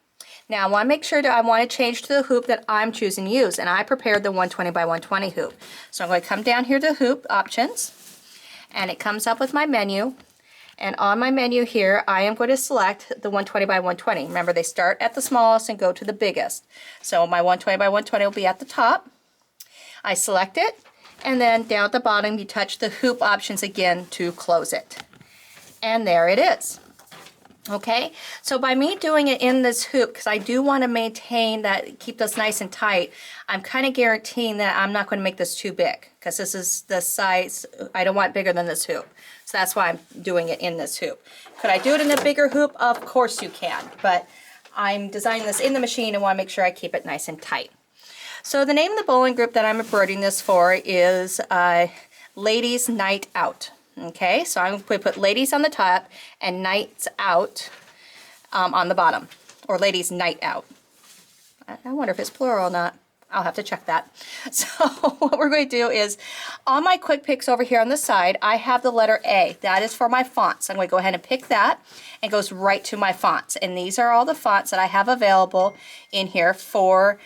Now I want to make sure that I want to change to the hoop that I'm choosing to use, and I prepared the 120 by 120 hoop. So I'm going to come down here to hoop options, and it comes up with my menu. And on my menu here, I am going to select the 120 by 120. Remember, they start at the smallest and go to the biggest. So my 120 by 120 will be at the top. I select it, and then down at the bottom, you touch the hoop options again to close it. And there it is. Okay, so by me doing it in this hoop, because I do want to maintain that, keep this nice and tight, I'm kind of guaranteeing that I'm not going to make this too big, because this is the size, I don't want it bigger than this hoop. So that's why I'm doing it in this hoop. Could I do it in a bigger hoop? Of course you can, but I'm designing this in the machine and want to make sure I keep it nice and tight. So the name of the bowling group that I'm embroidering this for is Ladies Night Out. Okay, so I'm going to put ladies on the top and nights out on the bottom, or ladies night out. I wonder if it's plural or not. I'll have to check that. So what we're going to do is, on my quick picks over here on the side, I have the letter A. That is for my fonts. I'm going to go ahead and pick that, and it goes right to my fonts. And these are all the fonts that I have available in here for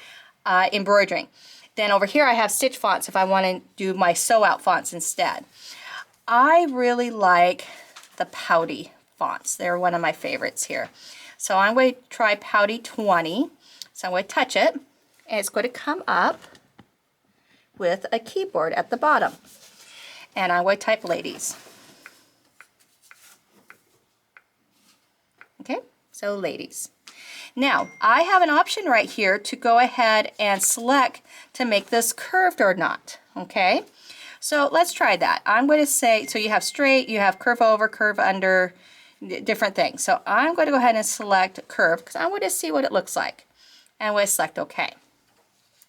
embroidering. Then over here I have stitch fonts if I want to do my sew out fonts instead. I really like the Pouty fonts. They're one of my favorites here. So I'm going to try Pouty 20. So I'm going to touch it, and it's going to come up with a keyboard at the bottom. And I'm going to type ladies. Okay, so ladies. Now, I have an option right here to go ahead and select to make this curved or not. Okay. So let's try that. I'm going to say, so you have straight, you have curve over, curve under, different things. So I'm going to go ahead and select curve because I want to see what it looks like. And I'm going to select OK.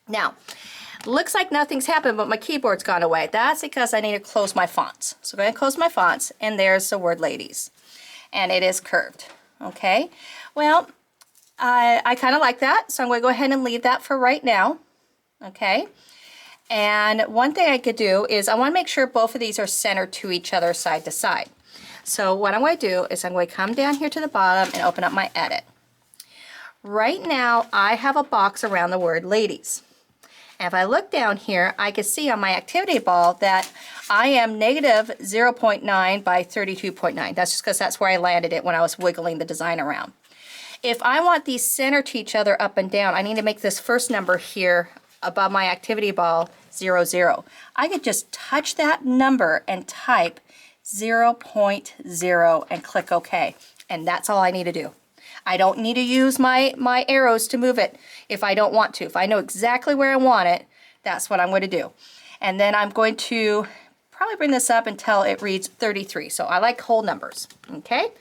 Now, looks like nothing's happened, but my keyboard's gone away. That's because I need to close my fonts. So I'm going to close my fonts, and there's the word ladies. And it is curved. Okay. Well, I kind of like that, so I'm going to go ahead and leave that for right now. Okay. And one thing I could do is I want to make sure both of these are centered to each other side to side. So what I'm going to do is I'm going to come down here to the bottom and open up my edit. Right now I have a box around the word ladies. And if I look down here, I can see on my activity ball that I am negative 0.9 by 32.9. That's just because that's where I landed it when I was wiggling the design around. If I want these centered to each other up and down, I need to make this first number here above my activity ball 0, 0. I could just touch that number and type 0.0 and click OK. And that's all I need to do. I don't need to use my arrows to move it if I don't want to. If I know exactly where I want it, that's what I'm going to do. And then I'm going to probably bring this up until it reads 33. So I like whole numbers. Okay?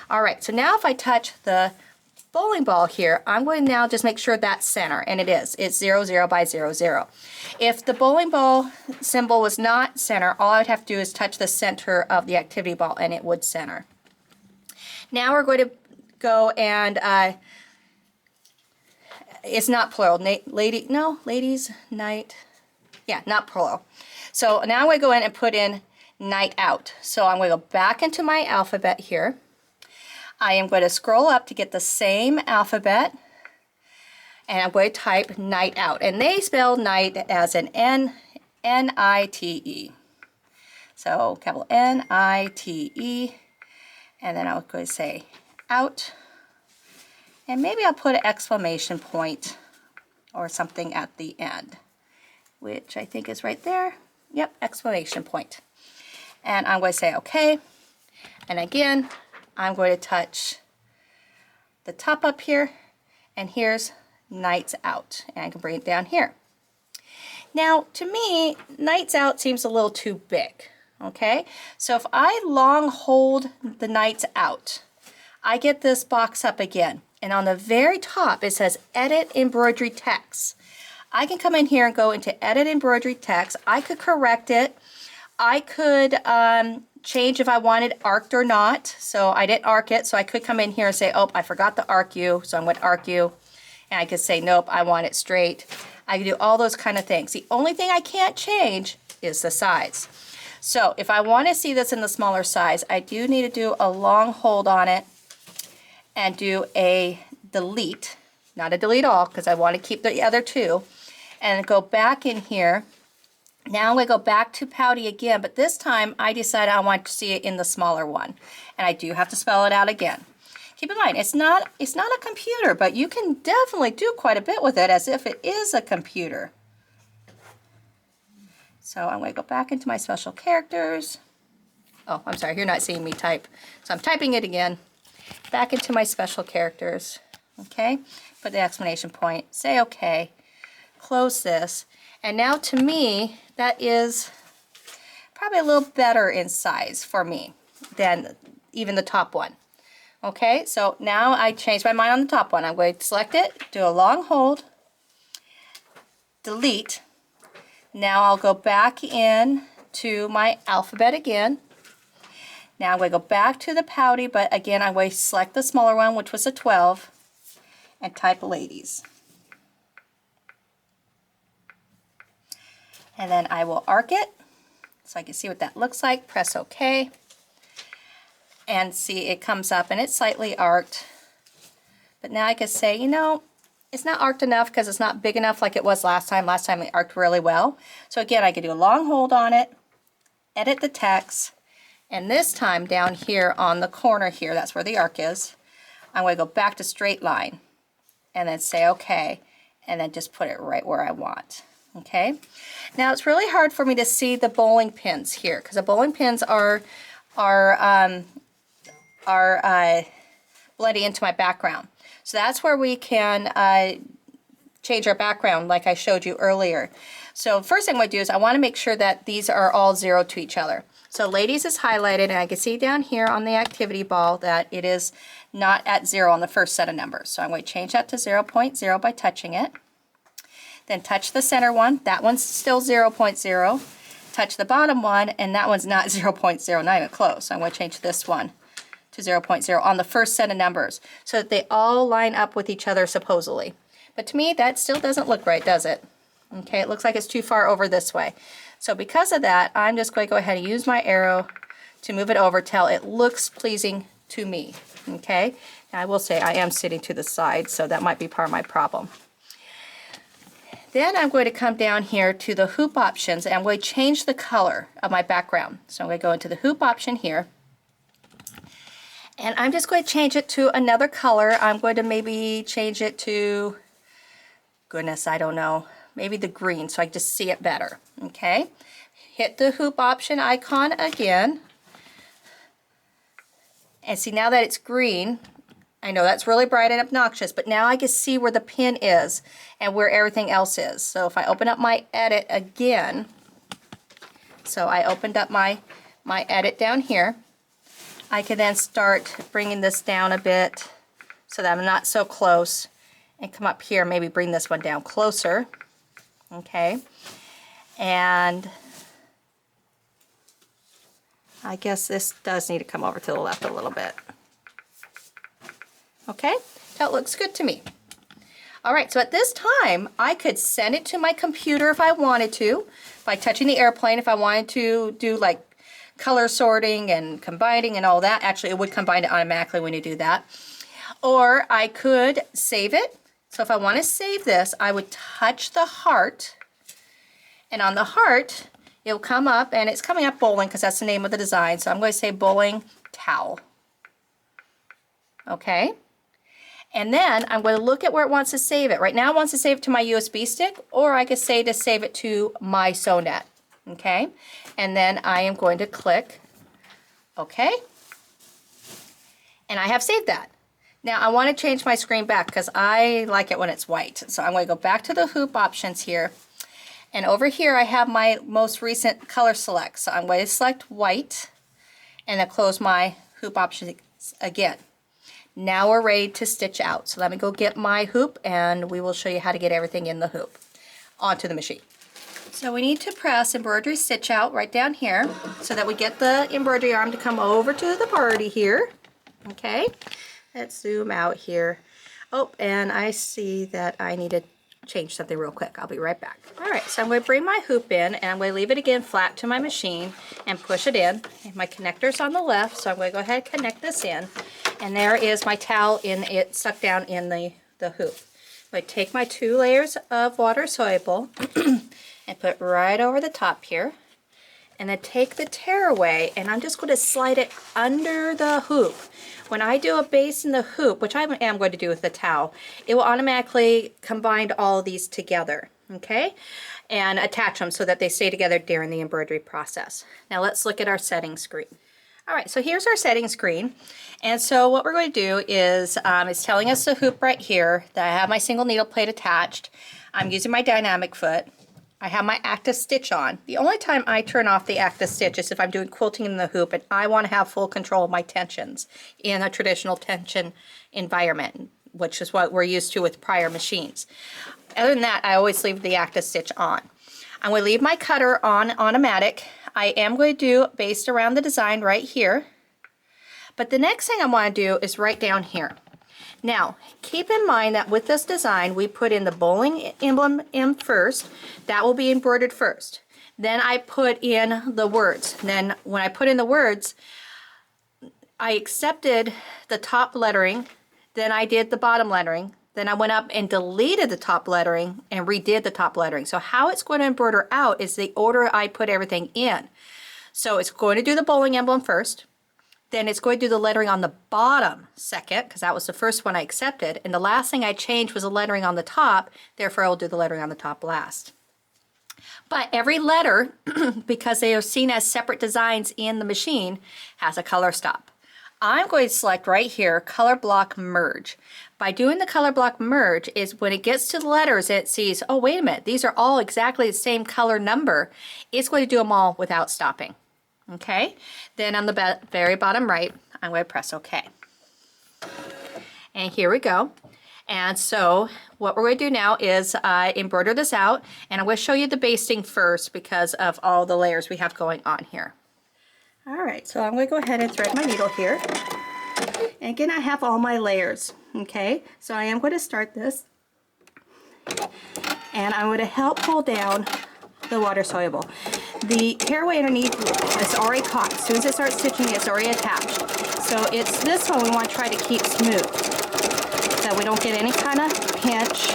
All right, so now if I touch the bowling ball here, I'm going to now just make sure that's center, and it is. It's 0, 0 by 0, 0. If the bowling ball symbol was not center, all I would have to do is touch the center of the activity ball, and it would center. Now we're going to go and, it's not plural, ladies, night, yeah, not plural. So now I'm going to go in and put in night out. So I'm going to go back into my alphabet here. I am going to scroll up to get the same alphabet, and I'm going to type night out. And they spell night as an N-I-T-E. So capital N-I-T-E, and then I'm going to say out. And maybe I'll put an exclamation point or something at the end, which I think is right there. Yep, exclamation point. And I'm going to say OK. And again, I'm going to touch the top up here, and here's nights out, and I can bring it down here. Now, to me, nights out seems a little too big, okay? So if I long hold the nights out, I get this box up again. and on the very top it says Edit Embroidery Text. I can come in here and go into Edit Embroidery Text. I could correct it. I could change if I wanted arced or not. So I didn't arc it, so I could come in here and say, oh, I forgot to arc you, so I'm going to arc you. And I could say, nope, I want it straight. I can do all those kind of things. The only thing I can't change is the size. So if I want to see this in the smaller size, I do need to do a long hold on it and do a delete, not a delete all, because I want to keep the other two, and go back in here. Now I'm going to go back to Pouty again, but this time I decided I want to see it in the smaller one, and I do have to spell it out again. Keep in mind, it's not a computer, but you can definitely do quite a bit with it as if it is a computer. So I'm going to go back into my special characters. Oh, I'm sorry, you're not seeing me type. So I'm typing it again. Back into my special characters. Okay, put the exclamation point, say okay, close this. And now to me, that is probably a little better in size for me than even the top one. Okay, so now I changed my mind on the top one. I'm going to select it, do a long hold, delete. Now I'll go back in to my alphabet again. Now I'm going to go back to the Pouty, but again I'm going to select the smaller one, which was a 12, and type ladies. And then I will arc it so I can see what that looks like. Press OK. And see, it comes up and it's slightly arced. But now I can say, you know, it's not arced enough because it's not big enough like it was last time. Last time it arced really well. So again, I could do a long hold on it, edit the text, and this time down here on the corner here, that's where the arc is, I'm going to go back to straight line and then say OK, and then just put it right where I want. Okay. Now it's really hard for me to see the bowling pins here because the bowling pins are blending into my background. So that's where we can change our background like I showed you earlier. So first thing I'm going to do is I want to make sure that these are all zero to each other. So ladies is highlighted, and I can see down here on the activity ball that it is not at 0 on the first set of numbers. So I'm going to change that to 0.0 by touching it. Then touch the center one. That one's still 0.0. Touch the bottom one, and that one's not 0.0, not even close. So I'm going to change this one to 0.0 on the first set of numbers so that they all line up with each other supposedly. But to me, that still doesn't look right, does it? Okay, it looks like it's too far over this way. So because of that, I'm just going to go ahead and use my arrow to move it over till it looks pleasing to me. Okay, now I will say I am sitting to the side, so that might be part of my problem. Then I'm going to come down here to the hoop options, and I'm going to change the color of my background. So I'm going to go into the hoop option here, and I'm just going to change it to another color. I'm going to maybe change it to, goodness, I don't know, maybe the green so I can just see it better. Okay, hit the hoop option icon again, and see now that it's green, I know that's really bright and obnoxious, but now I can see where the pin is and where everything else is. So if I open up my edit again, so I opened up my edit down here, I can then start bringing this down a bit so that I'm not so close, and come up here, maybe bring this one down closer. Okay, and I guess this does need to come over to the left a little bit. Okay, that looks good to me. All right, so at this time, I could send it to my computer if I wanted to, by touching the airplane. If I wanted to do like color sorting and combining and all that, actually it would combine it automatically when you do that. Or I could save it. So if I want to save this, I would touch the heart, and on the heart, it'll come up, and it's coming up bowling because that's the name of the design. So I'm going to say bowling towel. Okay. And then I'm going to look at where it wants to save it. Right now it wants to save it to my USB stick, or I could say to save it to my SewNet. Okay. And then I am going to click OK. And I have saved that. Now I want to change my screen back because I like it when it's white. So I'm going to go back to the hoop options here. And over here I have my most recent color select. So I'm going to select white and then close my hoop options again. Now we're ready to stitch out. So let me go get my hoop and we will show you how to get everything in the hoop onto the machine. So we need to press embroidery stitch out right down here so that we get the embroidery arm to come over to the party here. Okay, let's zoom out here. Oh, and I see that I need to change something real quick. I'll be right back. All right, so I'm going to bring my hoop in and I'm going to leave it again flat to my machine and push it in. And my connector's on the left, so I'm going to go ahead and connect this in. And there is my towel in it, stuck down in the hoop. I'm going to take my 2 layers of water soluble and put it right over the top here. And then take the tearaway and I'm just going to slide it under the hoop. When I do a base in the hoop, which I am going to do with the towel, it will automatically combine all of these together, okay? And attach them so that they stay together during the embroidery process. Now let's look at our setting screen. All right, so here's our setting screen. And so what we're going to do is, it's telling us the hoop right here that I have my single needle plate attached. I'm using my dynamic foot. I have my active stitch on. The only time I turn off the active stitch is if I'm doing quilting in the hoop and I want to have full control of my tensions in a traditional tension environment, which is what we're used to with prior machines. Other than that, I always leave the active stitch on. I'm going to leave my cutter on automatic. I am going to do based around the design right here. But the next thing I want to do is right down here. Now, keep in mind that with this design, we put in the bowling emblem in first. That will be embroidered first. Then I put in the words. Then when I put in the words, I accepted the top lettering, then I did the bottom lettering, then I went up and deleted the top lettering and redid the top lettering. So how it's going to embroider out is the order I put everything in. So it's going to do the bowling emblem first. Then it's going to do the lettering on the bottom second, because that was the first one I accepted. And the last thing I changed was the lettering on the top. Therefore, I'll do the lettering on the top last. But every letter, because they are seen as separate designs in the machine, has a color stop. I'm going to select right here, color block merge. By doing the color block merge is when it gets to the letters, it sees, oh, wait a minute, these are all exactly the same color number. It's going to do them all without stopping. Okay, then on the very bottom right, I'm going to press OK. And here we go. And so what we're going to do now is embroider this out, and I'm going to show you the basting first because of all the layers we have going on here. All right, so I'm going to go ahead and thread my needle here. And again, I have all my layers, okay? So I am going to start this, and I'm going to help pull down the water soluble. The tearaway underneath is already caught. As soon as it starts stitching, it's already attached. So it's this one we want to try to keep smooth so we don't get any kind of pinch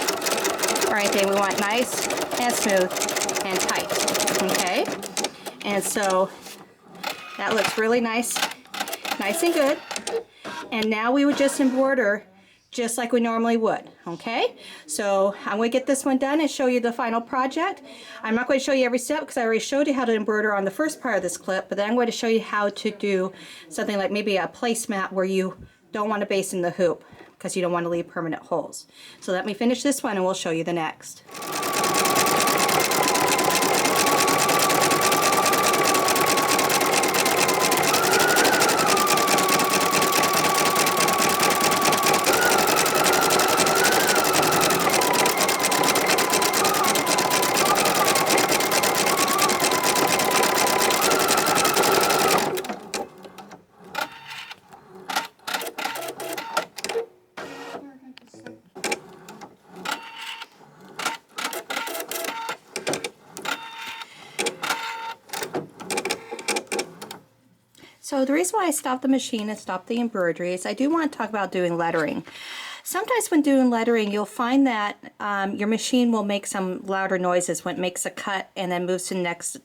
or anything. We want nice and smooth and tight, okay? And so that looks really nice and good. And now we would just embroider just like we normally would, okay? So I'm going to get this one done and show you the final project. I'm not going to show you every step because I already showed you how to embroider on the first part of this clip, but then I'm going to show you how to do something like maybe a placemat where you don't want to base in the hoop because you don't want to leave permanent holes. So let me finish this one and we'll show you the next. So the reason why I stopped the machine and stopped the embroidery is I do want to talk about doing lettering. Sometimes when doing lettering, you'll find that your machine will make some louder noises when it makes a cut and then moves to the next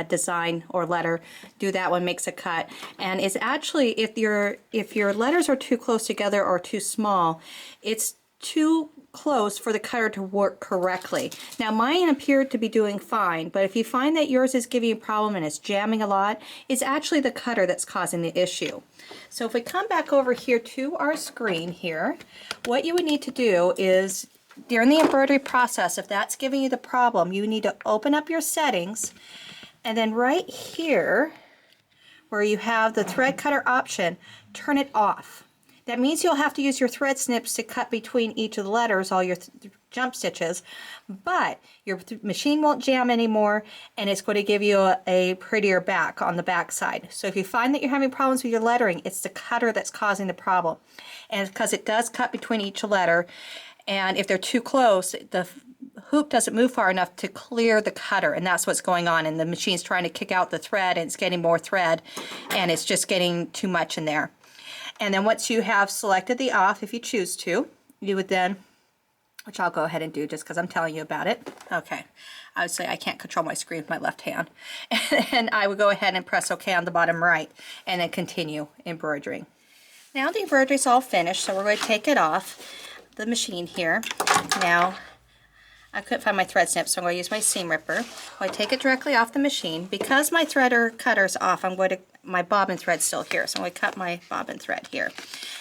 design or letter. Do that one, makes a cut. And it's actually, if your letters are too close together or too small, it's too close for the cutter to work correctly. Now mine appeared to be doing fine, but if you find that yours is giving you a problem and it's jamming a lot, it's actually the cutter that's causing the issue. So if we come back over here to our screen here, what you would need to do is during the embroidery process, if that's giving you the problem, you need to open up your settings, and then right here where you have the thread cutter option, turn it off. That means you'll have to use your thread snips to cut between each of the letters, all your jump stitches, but your machine won't jam anymore, and it's going to give you a prettier back on the back side. So if you find that you're having problems with your lettering, it's the cutter that's causing the problem. And because it does cut between each letter, and if they're too close, the hoop doesn't move far enough to clear the cutter, and that's what's going on, and the machine's trying to kick out the thread, and it's getting more thread, and it's just getting too much in there. And then once you have selected the off, if you choose to, you would then, which I'll go ahead and do just because I'm telling you about it. Okay, I would say I can't control my screen with my left hand. And I would go ahead and press OK on the bottom right, and then continue embroidering. Now the embroidery's all finished, so we're going to take it off the machine here. Now, I couldn't find my thread snip, so I'm going to use my seam ripper. I'm going to take it directly off the machine. Because my threader cutter's off, my bobbin thread's still here, so I'm going to cut my bobbin thread here.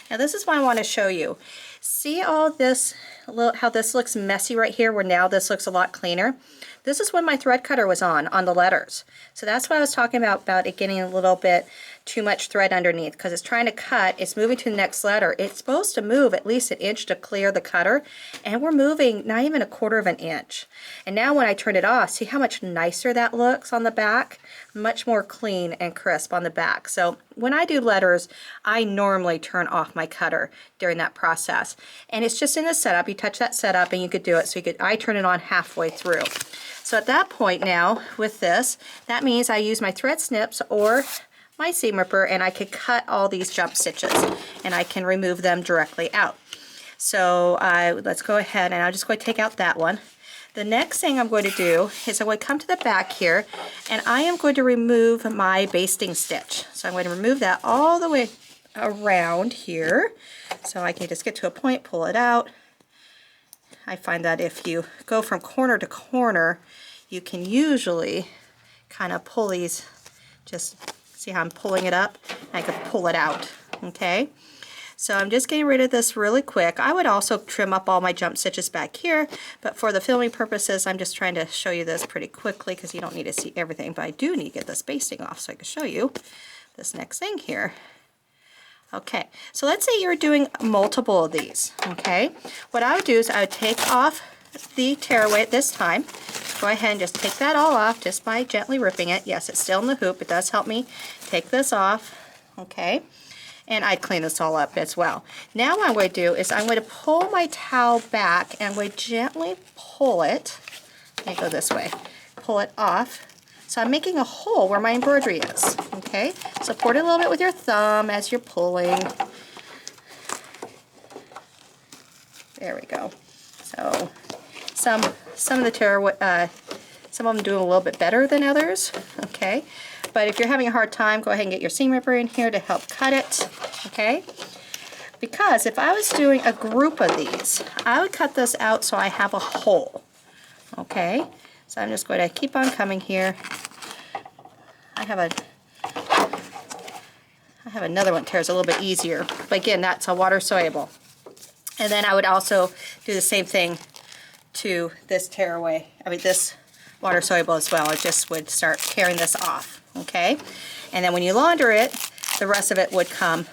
Now this is what I want to show you. See all this, how this looks messy right here, where now this looks a lot cleaner? This is when my thread cutter was on the letters. So that's what I was talking about it getting a little bit too much thread underneath, because it's trying to cut, it's moving to the next letter. It's supposed to move at least an inch to clear the cutter, and we're moving not even a quarter of an inch. And now when I turn it off, see how much nicer that looks on the back? Much more clean and crisp on the back. So when I do letters, I normally turn off my cutter during that process. And it's just in the setup, you touch that setup and you could do it. So I turn it on halfway through. So at that point now, with this, that means I use my thread snips or my seam ripper, and I could cut all these jump stitches, and I can remove them directly out. So let's go ahead, and I'm just going to take out that one. The next thing I'm going to do is I'm going to come to the back here, and I am going to remove my basting stitch. So I'm going to remove that all the way around here. So I can just get to a point, pull it out. I find that if you go from corner to corner, you can usually kind of pull these, just see how I'm pulling it up? I can pull it out, okay? So I'm just getting rid of this really quick. I would also trim up all my jump stitches back here, but for the filming purposes, I'm just trying to show you this pretty quickly because you don't need to see everything, but I do need to get this basting off so I can show you this next thing here. Okay, so let's say you're doing multiple of these, okay? What I would do is I would take off the tearaway at this time. Go ahead and just take that all off just by gently ripping it. Yes, it's still in the hoop. It does help me take this off, okay? And I'd clean this all up as well. Now what I'm going to do is I'm going to pull my towel back, and I'm going to gently pull it. Let me go this way. Pull it off. So I'm making a hole where my embroidery is, okay? Support it a little bit with your thumb as you're pulling. There we go. So some of the tearaway, some of them do a little bit better than others, okay? But if you're having a hard time, go ahead and get your seam ripper in here to help cut it, okay? Because if I was doing a group of these, I would cut this out so I have a hole, okay? So I'm just going to keep on coming here. I have another one that tears a little bit easier, but again, that's a water soluble. And then I would also do the same thing to this tearaway, this water soluble as well. I just would start tearing this off, okay? And then when you launder it, the rest of it would come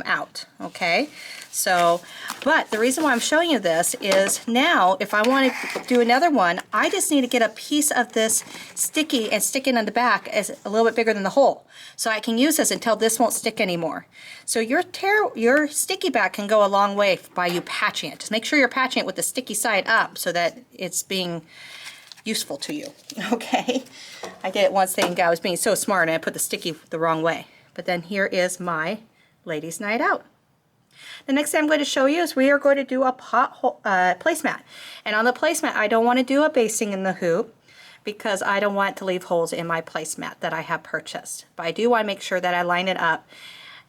out, okay? So, but the reason why I'm showing you this is now if I want to do another one, I just need to get a piece of this sticky and stick it on the back as a little bit bigger than the hole. So I can use this until this won't stick anymore. So your sticky back can go a long way by you patching it. Just make sure you're patching it with the sticky side up so that it's being useful to you, okay? I did it once thinking I was being so smart and I put the sticky the wrong way. But then here is my ladies' night out. The next thing I'm going to show you is we are going to do a placemat. And on the placemat, I don't want to do a basting in the hoop because I don't want to leave holes in my placemat that I have purchased. But I do want to make sure that I line it up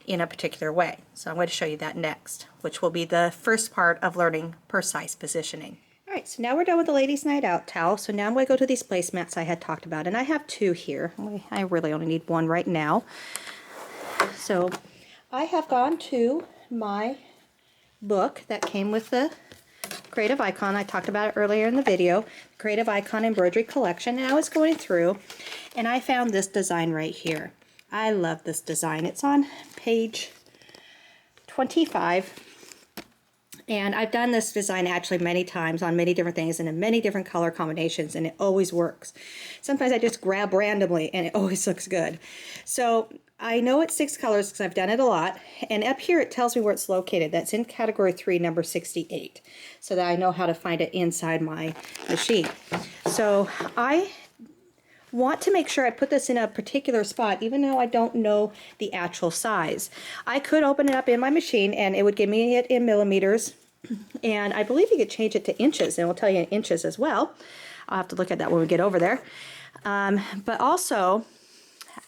in a particular way. So I'm going to show you that next, which will be the first part of learning precise positioning. All right, so now we're done with the ladies' night out towel. So now I'm going to go to these placemats I had talked about, and I have two here. I really only need one right now. So I have gone to my book that came with the Creative Icon. I talked about it earlier in the video, Creative Icon Embroidery Collection, and I was going through and I found this design right here. I love this design. It's on page 25. And I've done this design actually many times on many different things and in many different color combinations, and it always works. Sometimes I just grab randomly and it always looks good. So I know it's 6 colors because I've done it a lot, and up here it tells me where it's located. That's in category 3, number 68, so that I know how to find it inside my machine. So I want to make sure I put this in a particular spot, even though I don't know the actual size. I could open it up in my machine and it would give me it in millimeters, and I believe you could change it to inches, and it will tell you in inches as well. I'll have to look at that when we get over there. But also,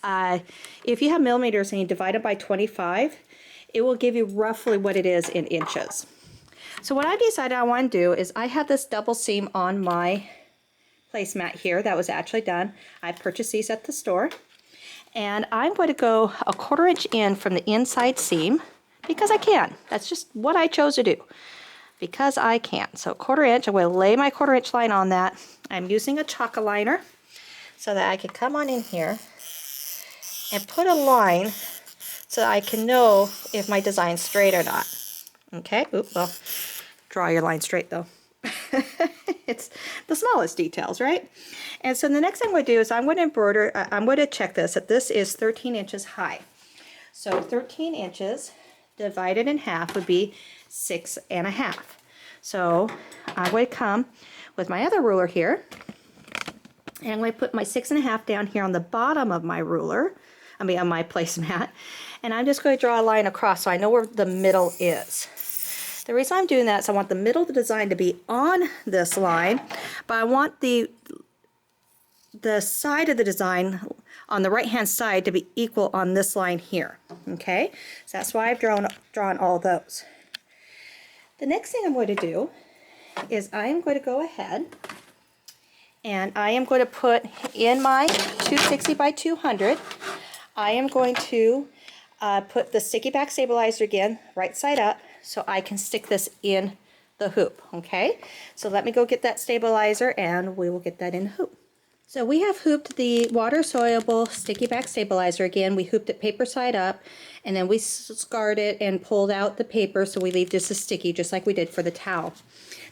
if you have millimeters and you divide it by 25, it will give you roughly what it is in inches. So what I decided I want to do is, I have this double seam on my placemat here that was actually done. I purchased these at the store, and I'm going to go 1/4 inch in from the inside seam because I can. That's just what I chose to do because I can. So 1/4 inch, I'm going to lay my 1/4 inch line on that. I'm using a chalk liner so that I can come on in here and put a line so that I can know if my design's straight or not. Okay, oops, well, draw your line straight though. It's the smallest details, right? And so the next thing I'm going to do is I'm going to embroider, I'm going to check this, that this is 13 inches high. So 13 inches divided in half would be 6.5. So I'm going to come with my other ruler here, and I'm going to put my 6.5 down here on the bottom of my ruler, on my placemat, and I'm just going to draw a line across so I know where the middle is. The reason I'm doing that is I want the middle of the design to be on this line, but I want the side of the design on the right hand side to be equal on this line here. Okay, so that's why I've drawn all those. The next thing I'm going to do is I am going to go ahead and I am going to put in my 260 by 200, I am going to put the sticky back stabilizer again right side up, so I can stick this in the hoop. Okay, so let me go get that stabilizer and we will get that in the hoop. So we have hooped the water soluble sticky back stabilizer again. We hooped it paper side up, and then we scarred it and pulled out the paper so we leave just a sticky, just like we did for the towel.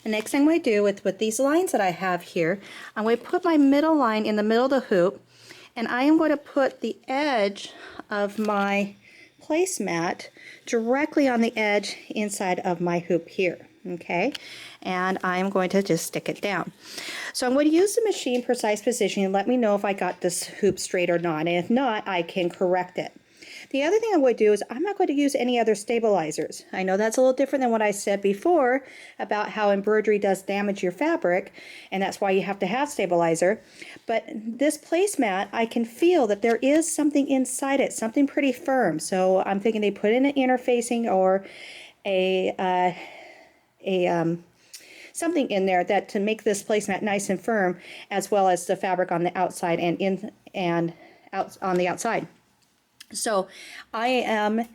The next thing I'm going to do with these lines that I have here, I'm going to put my middle line in the middle of the hoop, and I am going to put the edge of my placemat directly on the edge inside of my hoop here. Okay, and I'm going to just stick it down. So I'm going to use the machine precise positioning and let me know if I got this hoop straight or not, and if not, I can correct it. The other thing I'm going to do is I'm not going to use any other stabilizers. I know that's a little different than what I said before about how embroidery does damage your fabric, and that's why you have to have stabilizer. But this placemat, I can feel that there is something inside it, something pretty firm. So I'm thinking they put in an interfacing or something in there that to make this placemat nice and firm, as well as the fabric on the outside and out on the outside. So I am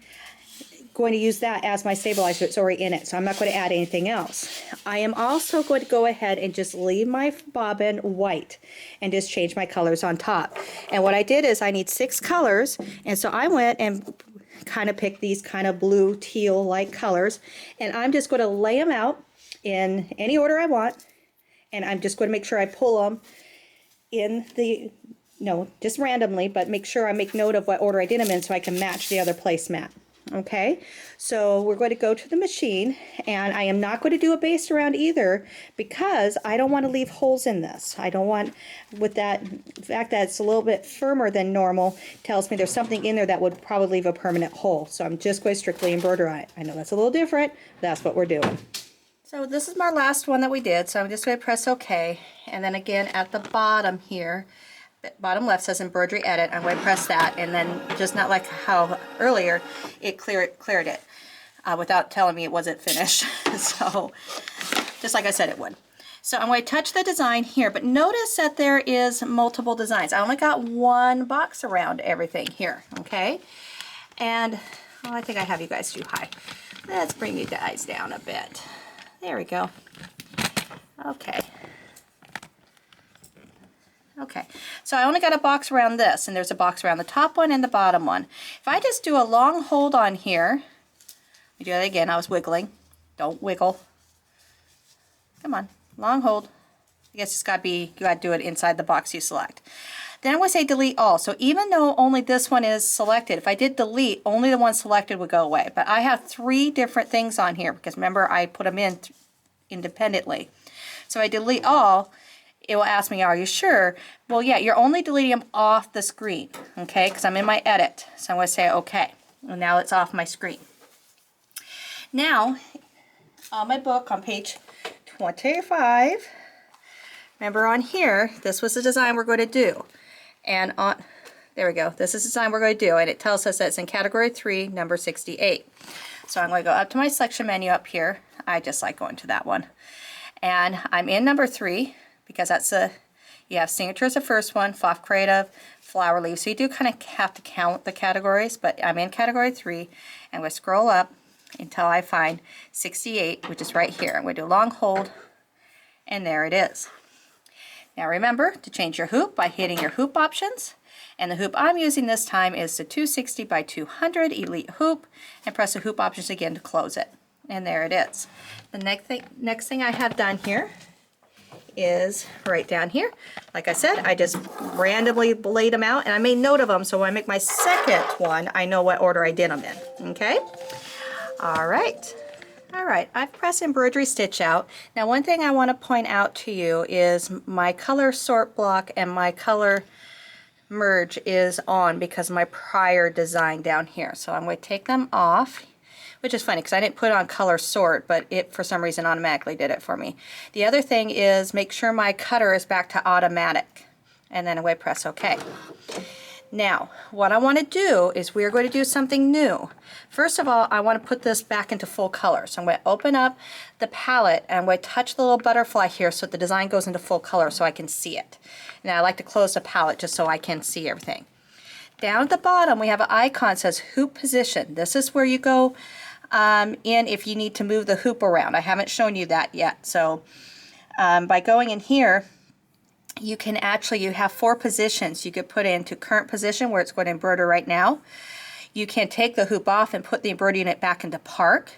going to use that as my stabilizer. It's already in it, so I'm not going to add anything else. I am also going to go ahead and just leave my bobbin white and just change my colors on top. And what I did is I need 6 colors, and so I went and kind of picked these kind of blue teal like colors, and I'm just going to lay them out in any order I want, and I'm just going to make sure I pull them in the just randomly, but make sure I make note of what order I did them in so I can match the other placemat. Okay, so we're going to go to the machine, and I am not going to do a base around either because I don't want to leave holes in this. I don't want, with that fact that it's a little bit firmer than normal, tells me there's something in there that would probably leave a permanent hole. So I'm just going to strictly embroider on it. I know that's a little different, but that's what we're doing. So this is my last one that we did, so I'm just going to press OK, and then again at the bottom here, bottom left says embroidery edit. I'm going to press that, and then just not like how earlier it cleared it without telling me it wasn't finished. So just like I said it would. So I'm going to touch the design here, but notice that there is multiple designs. I only got one box around everything here. Okay, and well, I think I have you guys too high. Let's bring you guys down a bit. There we go. Okay. Okay, so I only got a box around this, and there's a box around the top one and the bottom one. If I just do a long hold on here, let You do that again. I was wiggling. Don't wiggle. Come on, long hold. I guess it's got to be, you got to do it inside the box you select. Then I'm going to say delete all. So even though only this one is selected, if I did delete, only the one selected would go away. But I have 3 different things on here because remember I put them in independently. So I delete all, it will ask me, are you sure? Well, yeah, you're only deleting them off the screen, okay? Because I'm in my edit. So I'm going to say okay. And now it's off my screen. Now, on my book on page 25, remember on here, this was the design we're going to do. And on, there we go, this is the design we're going to do, and it tells us that it's in category 3, number 68. So I'm going to go up to my selection menu up here. I just like going to that one. And I'm in number 3, because that's the, you have signature as the first one, PFAFF Creative, flower leaves. So you do kind of have to count the categories, but I'm in category 3, and I'm going to scroll up until I find 68, which is right here. I'm going to do a long hold, and there it is. Now remember to change your hoop by hitting your hoop options, and the hoop I'm using this time is the 260 by 200 Elite hoop, and press the hoop options again to close it. And there it is. The next thing I have done here is right down here. Like I said, I just randomly laid them out, and I made note of them so when I make my second one, I know what order I did them in. Okay? All right. All right, I've pressed embroidery stitch out. Now one thing I want to point out to you is my color sort block and my color merge is on because of my prior design down here. So I'm going to take them off, which is funny because I didn't put on color sort, but it for some reason automatically did it for me. The other thing is make sure my cutter is back to automatic, and then I'm going to press OK. Now, what I want to do is we're going to do something new. First of all, I want to put this back into full color. So I'm going to open up the palette and I'm going to touch the little butterfly here so that the design goes into full color so I can see it. Now I like to close the palette just so I can see everything. Down at the bottom we have an icon that says hoop position. This is where you go in if you need to move the hoop around. I haven't shown you that yet. So by going in here, you can actually, you have 4 positions. You could put into current position where it's going to embroider right now. You can take the hoop off and put the embroidery unit back into park.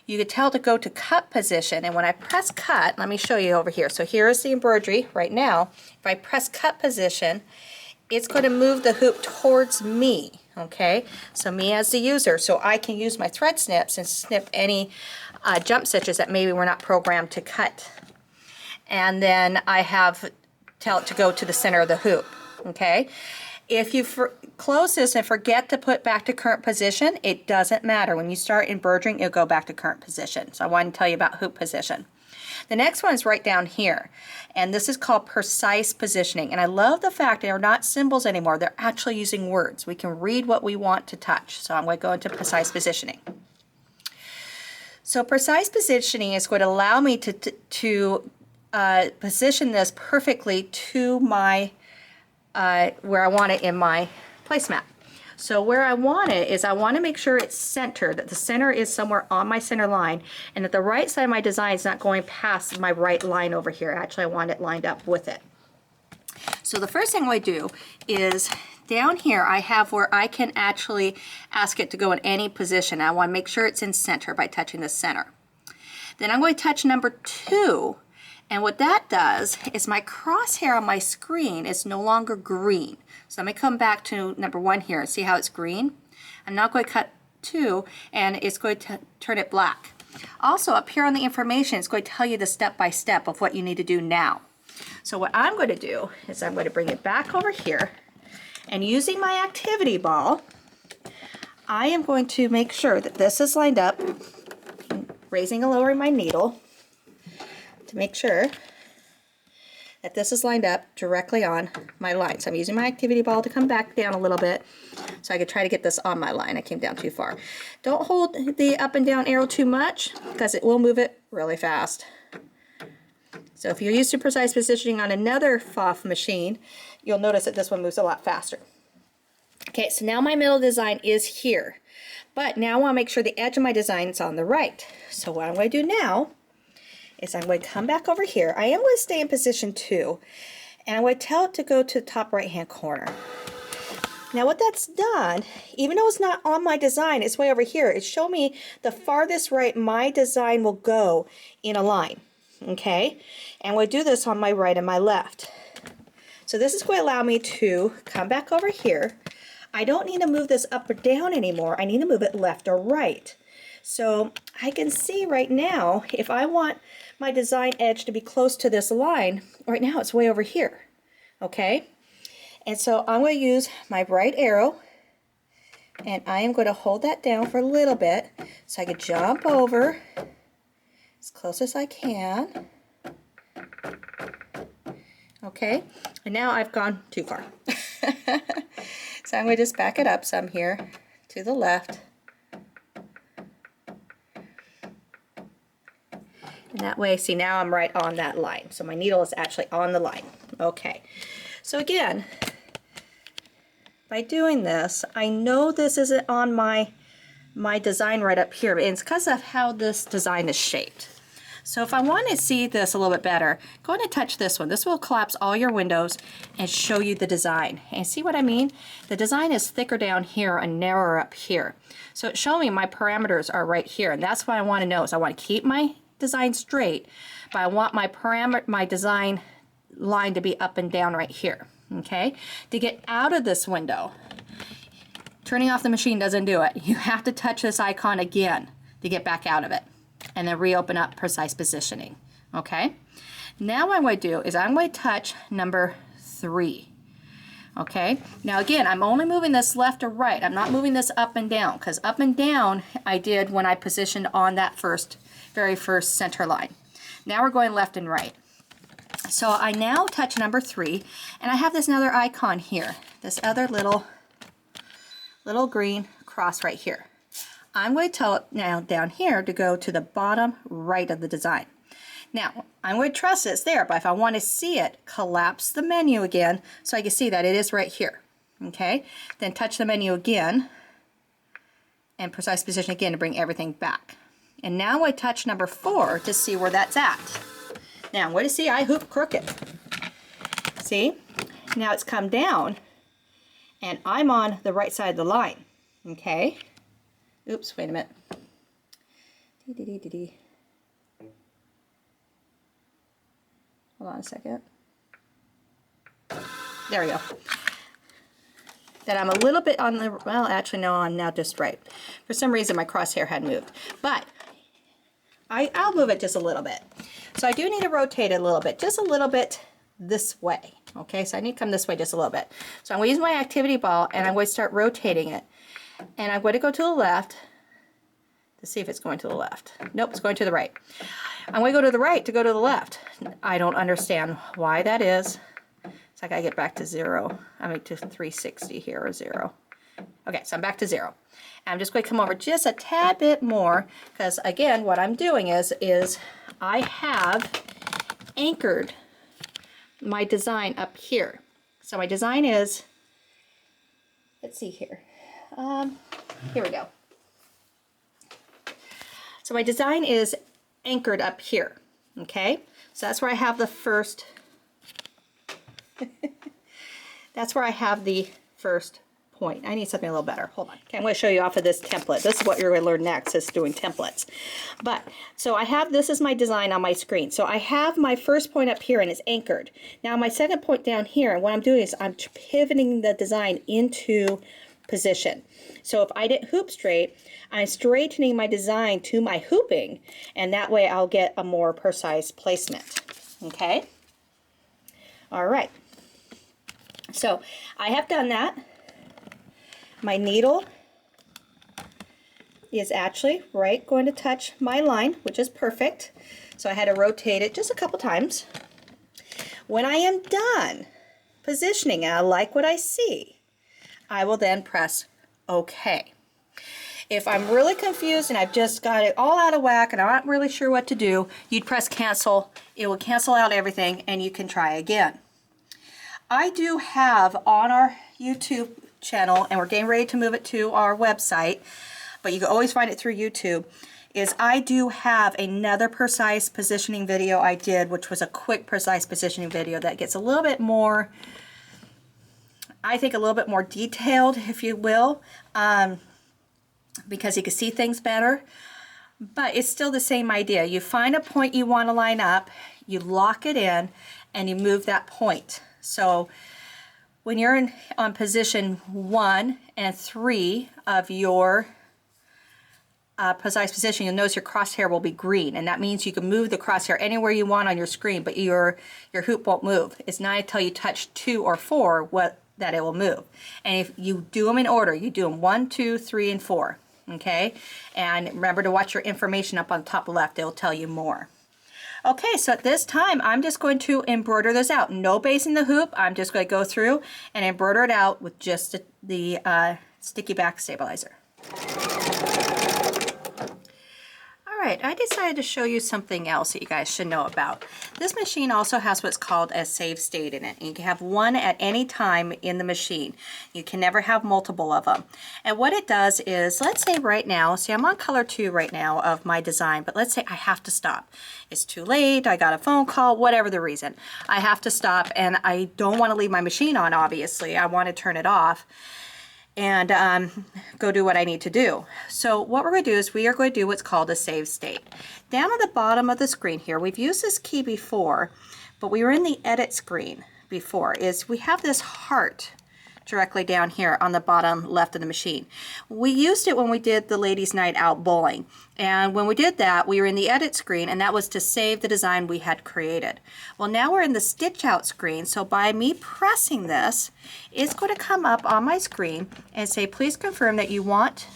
You could tell to go to cut position, and when I press cut, let me show you over here. So here is the embroidery right now. If I press cut position, it's going to move the hoop towards me, okay? So me as the user, so I can use my thread snips and snip any jump stitches that maybe were not programmed to cut. And then I have tell it to go to the center of the hoop, okay? If you close this and forget to put back to current position, it doesn't matter. When you start embroidering, it'll go back to current position. So I wanted to tell you about hoop position. The next one is right down here, and this is called precise positioning. And I love the fact they're not symbols anymore. They're actually using words. We can read what we want to touch. So I'm going to go into precise positioning. So precise positioning is going to allow me to position this perfectly to my where I want it in my placemat. So where I want it is I want to make sure it's centered, that the center is somewhere on my center line, and that the right side of my design is not going past my right line over here. Actually, I want it lined up with it. So the first thing I do is down here I have where I can actually ask it to go in any position. I want to make sure it's in center by touching the center. Then I'm going to touch number 2. And what that does is my crosshair on my screen is no longer green. So let me come back to number 1 here and see how it's green. I'm now going to cut 2 and it's going to turn it black. Also up here on the information, it's going to tell you the step-by-step of what you need to do now. So what I'm going to do is I'm going to bring it back over here, and using my activity ball, I am going to make sure that this is lined up, raising and lowering my needle, to make sure that this is lined up directly on my line. So I'm using my activity ball to come back down a little bit so I could try to get this on my line. I came down too far. Don't hold the up and down arrow too much because it will move it really fast. So if you're used to precise positioning on another PFAFF machine, you'll notice that this one moves a lot faster. Okay, so now my middle design is here. But now I want to make sure the edge of my design is on the right. So what I'm going to do now is I'm going to come back over here. I am going to stay in position 2, and I'm going to tell it to go to the top right hand corner. Now what that's done, even though it's not on my design, it's way over here, it's showing me the farthest right my design will go in a line, okay? And we'll do this on my right and my left. So this is going to allow me to come back over here. I don't need to move this up or down anymore, I need to move it left or right. So I can see right now, if I want my design edge to be close to this line, right now it's way over here, okay? And so I'm going to use my right arrow, and I am going to hold that down for a little bit so I can jump over as close as I can. Okay, and now I've gone too far. So I'm going to just back it up some here to the left. And that way, see, now I'm right on that line. So my needle is actually on the line. Okay, so again, by doing this, I know this isn't on my design right up here, and it's because of how this design is shaped. So if I want to see this a little bit better, go ahead and touch this one. This will collapse all your windows and show you the design. And see what I mean? The design is thicker down here and narrower up here. So it's showing me my parameters are right here, and that's what I want to know. So I want to keep my design straight, but I want my design line to be up and down right here. Okay, to get out of this window, turning off the machine doesn't do it. You have to touch this icon again to get back out of it, and then reopen up precise positioning. Okay, now what I'm going to do is I'm going to touch number 3. Okay, now again, I'm only moving this left or right. I'm not moving this up and down, because up and down I did when I positioned on that very first center line. Now we're going left and right. So I now touch number 3, and I have this other icon here, this other little green cross right here. I'm going to tell it now down here to go to the bottom right of the design. Now, I'm going to trust it's there, but if I want to see it, collapse the menu again so I can see that it is right here. Okay, then touch the menu again and precise position again to bring everything back. And now I touch number 4 to see where that's at. Now, what do you see? I hoop crooked. See? Now it's come down, and I'm on the right side of the line. Okay? Oops, wait a minute. Hold on a second. There we go. That I'm a little bit on the, well, actually, no, I'm now just right. For some reason, my crosshair had moved. But I'll move it just a little bit. So I do need to rotate it a little bit, just a little bit this way. Okay, so I need to come this way just a little bit. So I'm going to use my activity ball, and I'm going to start rotating it. And I'm going to go to the left to see if it's going to the left. Nope, it's going to the right. I'm going to go to the right to go to the left. I don't understand why that is. So I got to get back to 0. I'm going to 360 here, or 0. Okay, so I'm back to 0. I'm just going to come over just a tad bit more, because again, what I'm doing is I have anchored my design up here. So my design is, let's see here. Here we go. So my design is anchored up here. Okay, so that's where I have the first. That's where I have the first point. I need something a little better. Hold on. Okay, I'm going to show you off of this template. This is what you're going to learn next, is doing templates. But, so I have, this is my design on my screen. So I have my first point up here, and it's anchored. Now my second point down here, and what I'm doing is I'm pivoting the design into position. So if I didn't hoop straight, I'm straightening my design to my hooping, and that way I'll get a more precise placement. Okay? All right. So I have done that. My needle is actually going to touch my line, which is perfect. So I had to rotate it just a couple times. When I am done positioning and I like what I see, I will then press OK. If I'm really confused and I've just got it all out of whack and I'm not really sure what to do, you'd press cancel. It will cancel out everything and you can try again. I do have on our YouTube channel, and we're getting ready to move it to our website, but you can always find it through YouTube, is I do have another precise positioning video I did, which was a quick precise positioning video that gets a little bit more I think a little bit more detailed, if you will, because you can see things better. But it's still the same idea. You find a point you want to line up, you lock it in, and you move that point. So when you're on position 1 and 3 of your precise position, you'll notice your crosshair will be green, and that means you can move the crosshair anywhere you want on your screen, but your hoop won't move. It's not until you touch 2 or 4 that it will move. And if you do them in order, you do them 1, 2, 3, and 4. Okay, and remember to watch your information up on the top left. It'll tell you more. Okay, so at this time, I'm just going to embroider this out. No basing the hoop. I'm just going to go through and embroider it out with just the sticky back stabilizer. All right, I decided to show you something else that you guys should know about. This machine also has what's called a save state in it. You can have one at any time in the machine. You can never have multiple of them. And what it does is, let's say right now, see I'm on color 2 right now of my design, but let's say I have to stop. It's too late, I got a phone call, whatever the reason. I have to stop and I don't want to leave my machine on, obviously. I want to turn it off and go do what I need to do. So what we're going to do is we are going to do what's called a save state. Down at the bottom of the screen here, we've used this key before, but we were in the edit screen before, is we have this heart directly down here on the bottom left of the machine. We used it when we did the ladies' night out bowling, and when we did that we were in the edit screen, and that was to save the design we had created. Well, now we're in the stitch out screen, so by me pressing this, it's going to come up on my screen and say, please confirm that you want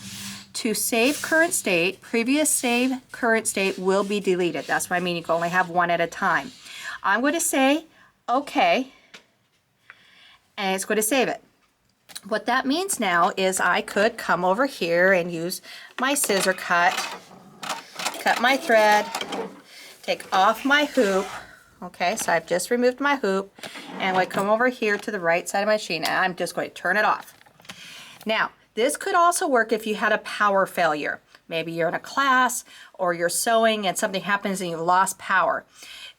to save current state. Previous save current state will be deleted. That's what I mean, you can only have one at a time. I'm going to say okay, and it's going to save it. What that means now is I could come over here and use my scissor cut my thread, take off my hoop. Okay, so I've just removed my hoop, and I come over here to the right side of my machine, and I'm just going to turn it off. Now, this could also work if you had a power failure. Maybe you're in a class or you're sewing and something happens and you've lost power.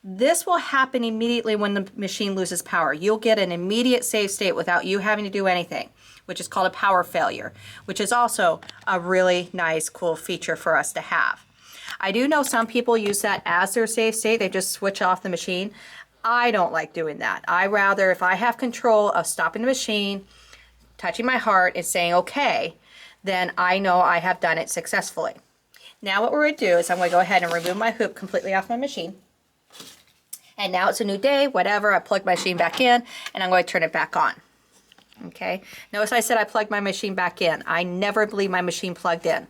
This will happen immediately when the machine loses power. You'll get an immediate save state without you having to do anything, which is called a power failure, which is also a really nice, cool feature for us to have. I do know some people use that as their save state. They just switch off the machine. I don't like doing that. I rather, if I have control of stopping the machine, touching my heart and saying okay, then I know I have done it successfully. Now what we're going to do is I'm going to go ahead and remove my hoop completely off my machine. And now it's a new day, whatever, I plug my machine back in, and I'm going to turn it back on. Okay, notice I said I plugged my machine back in. I never leave my machine plugged in.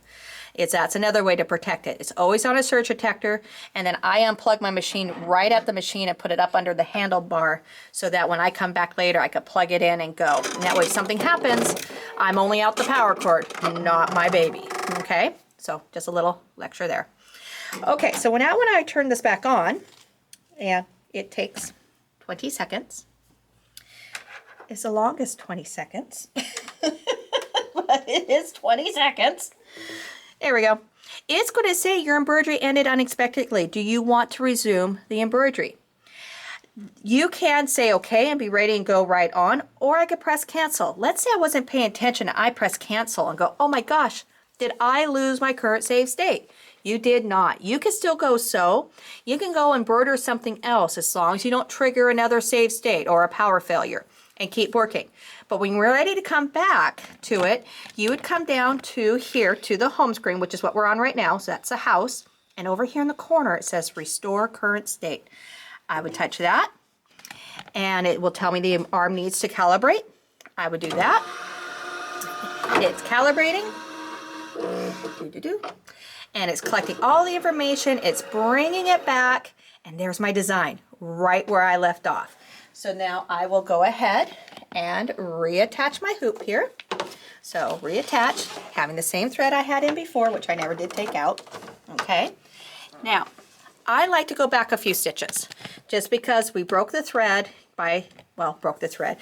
That's another way to protect it. It's always on a surge protector, and then I unplug my machine right at the machine and put it up under the handlebar so that when I come back later I could plug it in and go. And that way if something happens, I'm only out the power cord, not my baby. Okay, so just a little lecture there. Okay, so now when I turn this back on, and it takes 20 seconds. It's the longest 20 seconds, but it is 20 seconds. There we go. It's going to say your embroidery ended unexpectedly. Do you want to resume the embroidery? You can say okay and be ready and go right on, or I could press cancel. Let's say I wasn't paying attention and I press cancel and go, oh my gosh, did I lose my current save state? You did not. You can still go sew. You can go embroider something else as long as you don't trigger another save state or a power failure, and keep working. But when we're ready to come back to it, you would come down to here to the home screen, which is what we're on right now. So that's the house. And over here in the corner, it says restore current state. I would touch that, and it will tell me the arm needs to calibrate. I would do that. It's calibrating. And it's collecting all the information, it's bringing it back, and there's my design right where I left off. So now I will go ahead and reattach my hoop here. So reattach, having the same thread I had in before, which I never did take out. Okay, now I like to go back a few stitches just because we broke the thread broke the thread.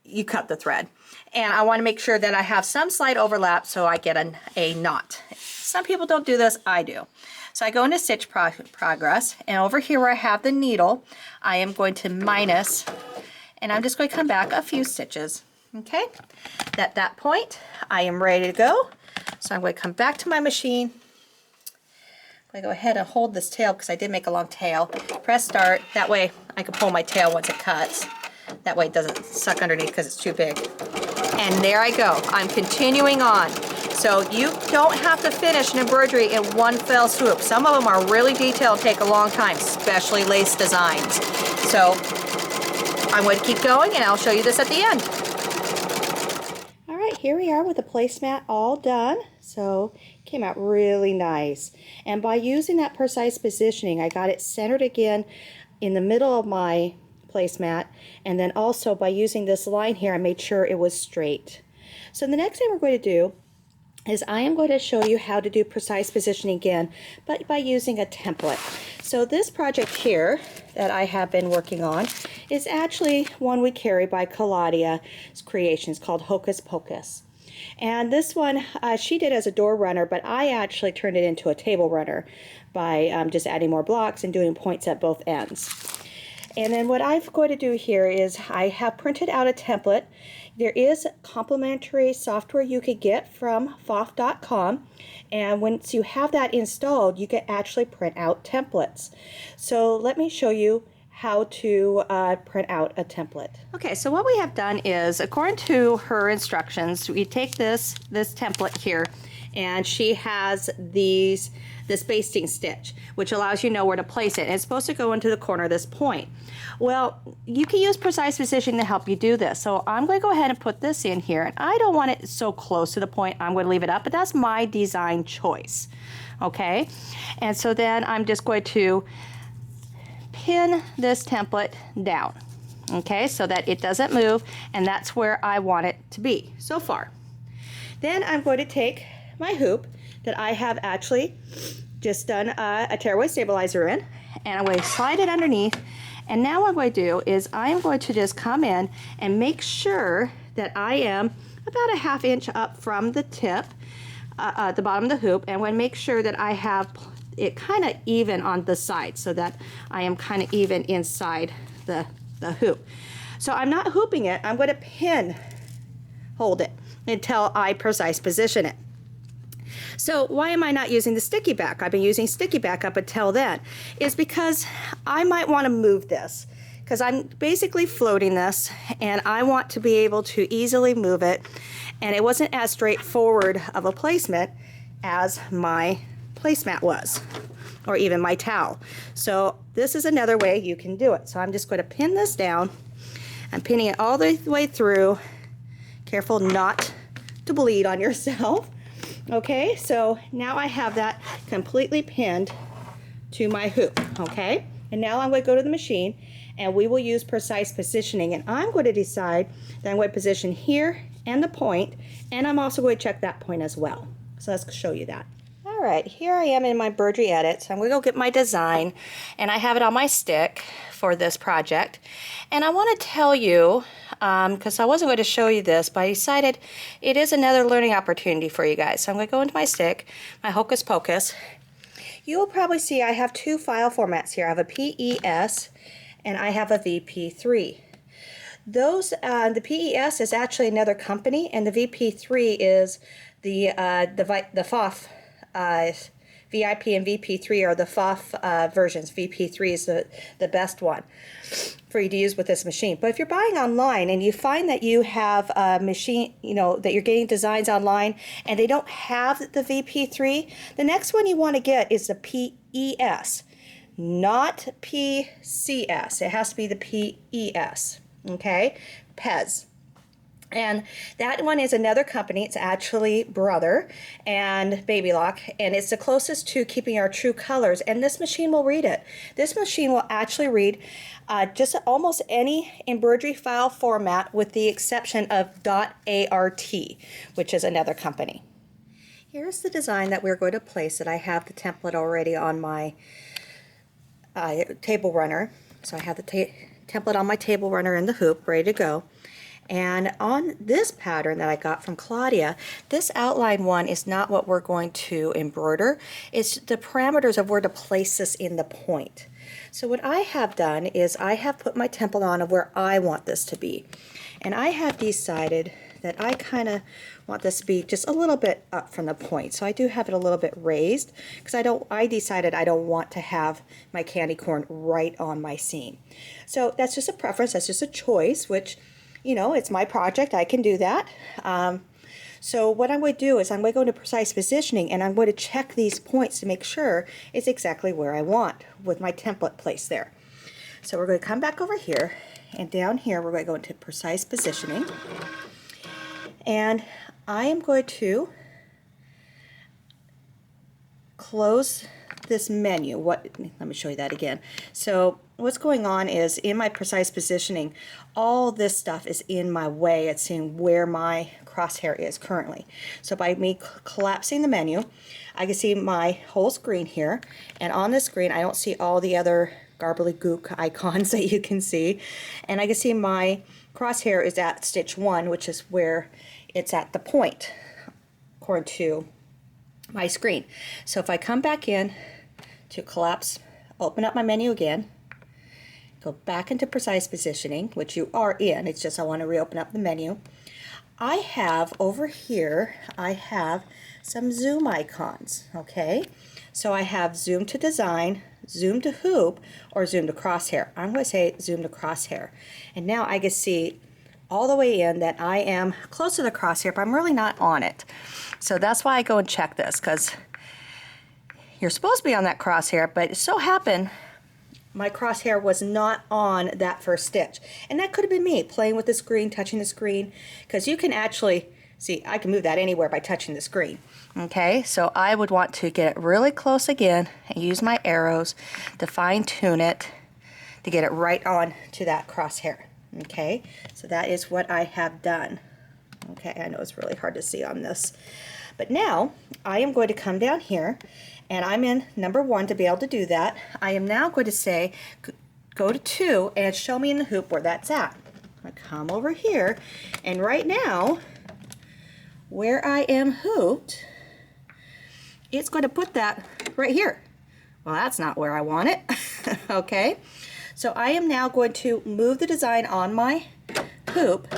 You cut the thread, and I want to make sure that I have some slight overlap so I get a knot. Some people don't do this, I do. So I go into stitch progress, and over here where I have the needle, I am going to minus and I'm just going to come back a few stitches. Okay, at that point I am ready to go. So I'm going to come back to my machine. I'm going to go ahead and hold this tail because I did make a long tail. Press start. That way I can pull my tail once it cuts. That way it doesn't suck underneath because it's too big. And there I go. I'm continuing on. So you don't have to finish an embroidery in one fell swoop. Some of them are really detailed, take a long time, especially lace designs. So I'm going to keep going and I'll show you this at the end. All right, here we are with the placemat all done. So it came out really nice. And by using that precise positioning, I got it centered again in the middle of my placemat, and then also by using this line here I made sure it was straight. So the next thing we're going to do is I am going to show you how to do precise positioning again, but by using a template. So this project here that I have been working on is actually one we carry by Claudia's Creations called Hocus Pocus. And this one she did as a door runner, but I actually turned it into a table runner by just adding more blocks and doing points at both ends. And then what I'm going to do here is I have printed out a template. There is complimentary software you could get from PFAFF.com, and once you have that installed, you can actually print out templates. So let me show you how to print out a template. Okay, so what we have done is, according to her instructions, we take this template here, and she has this basting stitch, which allows you to know where to place it. And it's supposed to go into the corner of this point. Well, you can use precise positioning to help you do this. So I'm going to go ahead and put this in here, and I don't want it so close to the point. I'm going to leave it up, but that's my design choice. Okay, and so then I'm just going to pin this template down, okay, so that it doesn't move, and that's where I want it to be so far. Then I'm going to take my hoop that I have actually just done a tearaway stabilizer in, and I'm going to slide it underneath, and now what I'm going to do is I am going to just come in and make sure that I am about a ½ inch up from the tip, the bottom of the hoop, and I'm going to make sure that I have it kind of even on the side so that I am kind of even inside the hoop. So I'm not hooping it, I'm going to hold it until I precise position it. So why am I not using the sticky back? I've been using sticky back up until then. Is because I might want to move this, because I'm basically floating this and I want to be able to easily move it, and it wasn't as straightforward of a placement as my placemat was, or even my towel. So this is another way you can do it. So I'm just going to pin this down. I'm pinning it all the way through. Careful not to bleed on yourself. Okay, so now I have that completely pinned to my hoop. Okay, and now I'm going to go to the machine and we will use precise positioning, and I'm going to decide that I'm going to position here and the point, and I'm also going to check that point as well. So let's show you that. All right, here I am in my embroidery edit. So I'm going to go get my design, and I have it on my stick for this project. And I want to tell you, because I wasn't going to show you this, but I decided it is another learning opportunity for you guys. So I'm going to go into my stick, my Hocus Pocus. You will probably see I have two file formats here. I have a PES and I have a VP3. Those, the PES is actually another company, and the VP3 is the PFAFF. VIP and VP3 are the PFAFF versions. VP3 is the best one for you to use with this machine. But if you're buying online and you find that you have a machine, that you're getting designs online and they don't have the VP3, the next one you want to get is the PES, not PCS. It has to be the PES, okay? PES. And that one is another company. It's actually Brother and Baby Lock, and it's the closest to keeping our true colors, and this machine will read it. This machine will actually read just almost any embroidery file format with the exception of .art, which is another company. Here's the design that we're going to place it. I have the template already on my table runner. So I have the template on my table runner and the hoop ready to go. And on this pattern that I got from Claudia, this outline one is not what we're going to embroider. It's the parameters of where to place this in the point. So what I have done is I have put my template on of where I want this to be. And I have decided that I kind of want this to be just a little bit up from the point. So I do have it a little bit raised because I decided I don't want to have my candy corn right on my seam. So that's just a preference, that's just a choice, which, you know, it's my project, I can do that. So what I'm going to do is I'm going to go into precise positioning and I'm going to check these points to make sure it's exactly where I want with my template placed there. So we're going to come back over here, and down here we're going to go into precise positioning, and I am going to close this menu. Let me show you that again. So what's going on is in my precise positioning, all this stuff is in my way. It's seeing where my crosshair is currently. So by me collapsing the menu, I can see my whole screen here, and on this screen I don't see all the other gobbledygook icons that you can see, and I can see my crosshair is at stitch 1, which is where it's at the point according to my screen. So if I come back in to collapse, open up my menu again, go back into precise positioning, which you are in, it's just I want to reopen up the menu. I have over here, I have some zoom icons, okay? So I have zoom to design, zoom to hoop, or zoom to crosshair. I'm going to say zoom to crosshair. And now I can see all the way in that I am close to the crosshair, but I'm really not on it. So that's why I go and check this, because you're supposed to be on that crosshair, but it so happened my crosshair was not on that first stitch. And that could have been me playing with the screen, touching the screen, because you can actually see I can move that anywhere by touching the screen. Okay, so I would want to get it really close again and use my arrows to fine tune it to get it right on to that crosshair. Okay, so that is what I have done. Okay, I know it's really hard to see on this. But now I am going to come down here, and I'm in number 1 to be able to do that. I am now going to say go to 2 and show me in the hoop where that's at. I come over here, and right now where I am hooped, it's going to put that right here. Well, that's not where I want it. Okay, so I am now going to move the design on my hoop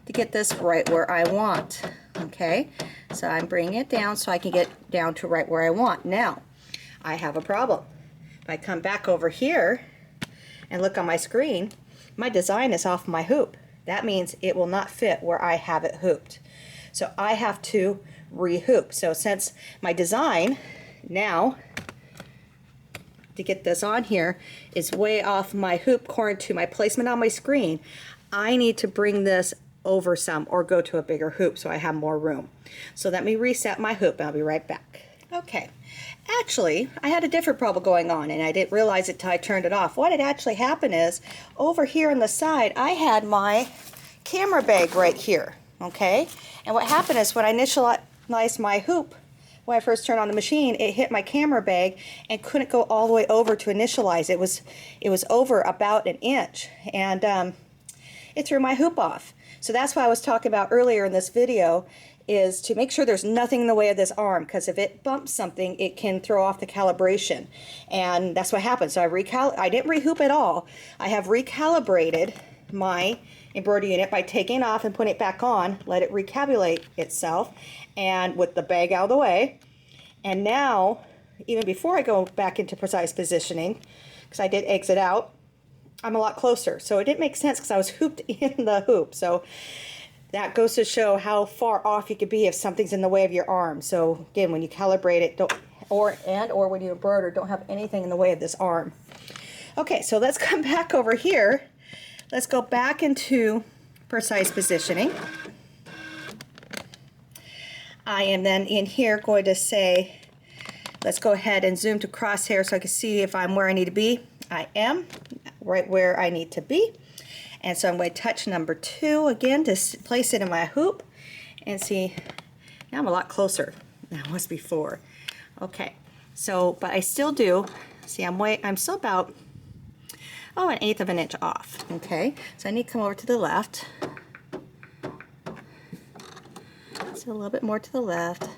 to get this right where I want. Okay, so I'm bringing it down so I can get down to right where I want. Now I have a problem. If I come back over here and look on my screen, my design is off my hoop. That means it will not fit where I have it hooped. So I have to re-hoop. So since my design now to get this on here is way off my hoop according to my placement on my screen, I need to bring this over some or go to a bigger hoop so I have more room. So let me reset my hoop and I'll be right back. Okay, actually I had a different problem going on and I didn't realize it till I turned it off. What had actually happened is over here on the side I had my camera bag right here. Okay, and what happened is when I initialized my hoop, when I first turned on the machine, it hit my camera bag and couldn't go all the way over to initialize. It was over about 1 inch, and it threw my hoop off. So that's why I was talking about earlier in this video, is to make sure there's nothing in the way of this arm, because if it bumps something, it can throw off the calibration, and that's what happened. So I didn't rehoop at all. I have recalibrated my embroidery unit by taking it off and putting it back on, let it recalculate itself, and with the bag out of the way. And now, even before I go back into precise positioning, because I did exit out, I'm a lot closer. So it didn't make sense because I was hooped in the hoop. So that goes to show how far off you could be if something's in the way of your arm. So again, when you calibrate it, or when you embroider, don't have anything in the way of this arm. Okay, so let's come back over here. Let's go back into precise positioning. I am then in here going to say, let's go ahead and zoom to crosshair so I can see if I'm where I need to be. I am right where I need to be. And so I'm going to touch number 2 again to place it in my hoop and see, now I'm a lot closer than I was before. Okay, so, but I still do, see I'm still about, 1/8 of an inch off. Okay, so I need to come over to the left. So a little bit more to the left.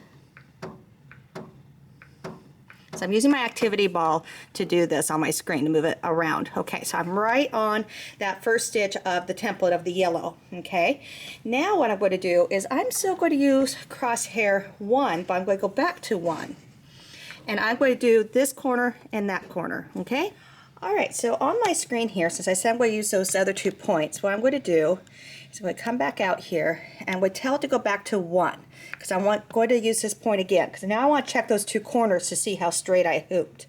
So I'm using my activity ball to do this on my screen, to move it around. Okay, so I'm right on that first stitch of the template of the yellow. Okay, now what I'm going to do is I'm still going to use crosshair 1, but I'm going to go back to 1. And I'm going to do this corner and that corner. Okay. All right, so on my screen here, since I said I'm going to use those other 2 points, what I'm going to do is I'm going to come back out here and I'm going to tell it to go back to 1, because I'm going to use this point again, because now I want to check those 2 corners to see how straight I hooped.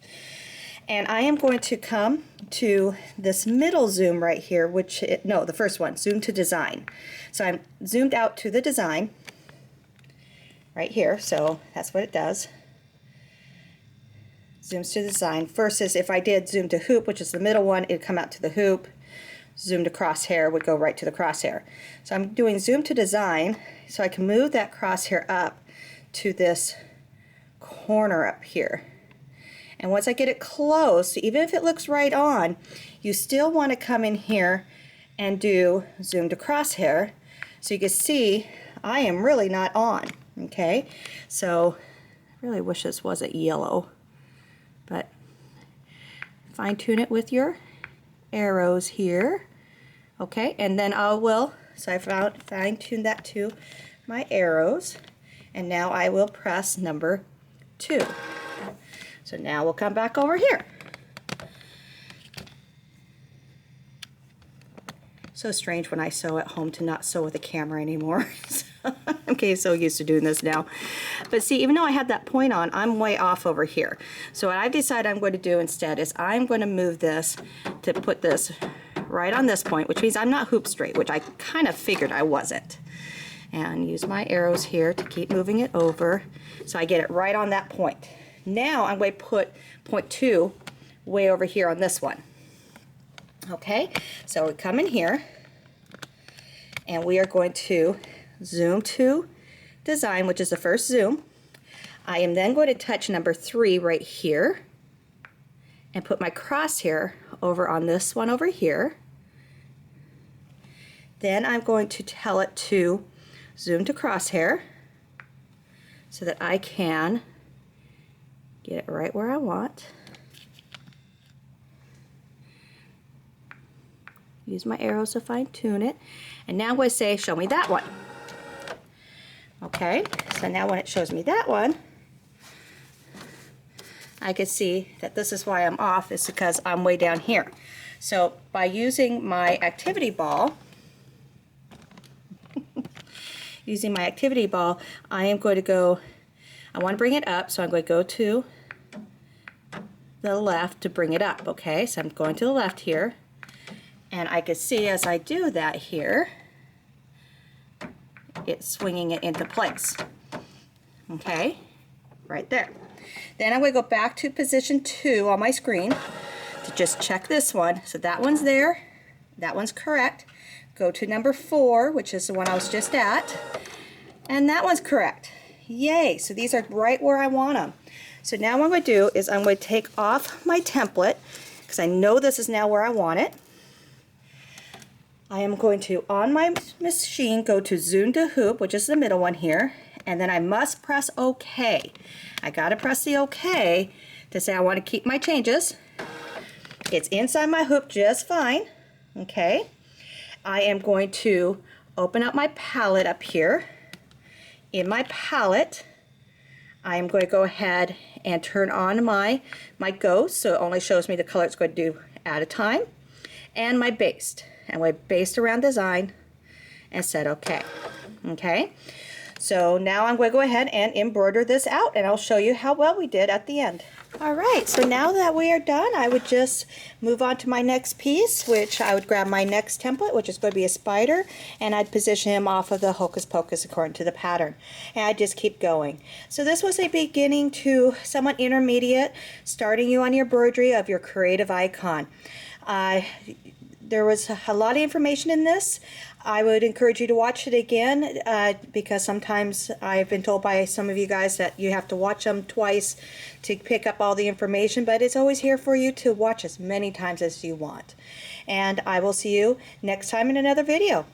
And I am going to come to this middle zoom right here, the first one, zoom to design. So I'm zoomed out to the design right here, so that's what it does. Zooms to the design, versus if I did zoom to hoop, which is the middle one, it'd come out to the hoop. Zoom to crosshair would go right to the crosshair. So I'm doing zoom to design so I can move that crosshair up to this corner up here. And once I get it close, even if it looks right on, you still want to come in here and do zoom to crosshair so you can see I am really not on. Okay, so I really wish this wasn't yellow, but fine tune it with your arrows here. Okay, and then so I fine tuned that to my arrows, and now I will press number 2. So now we'll come back over here. So strange when I sew at home to not sew with a camera anymore. I'm getting so used to doing this now. But see, even though I had that point on, I'm way off over here. So what I've decided I'm going to do instead is I'm going to move this to put this right on this point, which means I'm not hoop straight, which I kind of figured I wasn't. And use my arrows here to keep moving it over so I get it right on that point. Now I'm going to put point 2 way over here on this one. Okay, so we come in here and we are going to zoom to design, which is the first zoom. I am then going to touch number 3 right here and put my crosshair over on this one over here. Then I'm going to tell it to zoom to crosshair so that I can get it right where I want. Use my arrows to fine tune it. And now I'm going to say, show me that one. Okay, so now when it shows me that one, I can see that this is why I'm off, is because I'm way down here. So by using my activity ball, I am going to go, I want to bring it up, so I'm going to go to the left to bring it up. Okay, so I'm going to the left here. And I can see as I do that here, it's swinging it into place. Okay, right there. Then I'm going to go back to position 2 on my screen to just check this one. So that one's there, that one's correct. Go to number 4, which is the one I was just at, and that one's correct. Yay, so these are right where I want them. So now what I'm going to do is I'm going to take off my template, because I know this is now where I want it. I am going to, on my machine, go to zoom to hoop, which is the middle one here, and then I must press OK. I got to press the OK to say I want to keep my changes. It's inside my hoop just fine. Okay. I am going to open up my palette up here. In my palette, I am going to go ahead and turn on my ghost, so it only shows me the color it's going to do at a time, and my baste. And we based around design and said OK. Okay, so now I'm going to go ahead and embroider this out, and I'll show you how well we did at the end. All right, so now that we are done, I would just move on to my next piece, which I would grab my next template, which is going to be a spider, and I'd position him off of the hocus pocus according to the pattern. And I'd just keep going. So this was a beginning to somewhat intermediate, starting you on your embroidery of your creative icon. There was a lot of information in this. I would encourage you to watch it again because sometimes I've been told by some of you guys that you have to watch them twice to pick up all the information, but it's always here for you to watch as many times as you want. And I will see you next time in another video.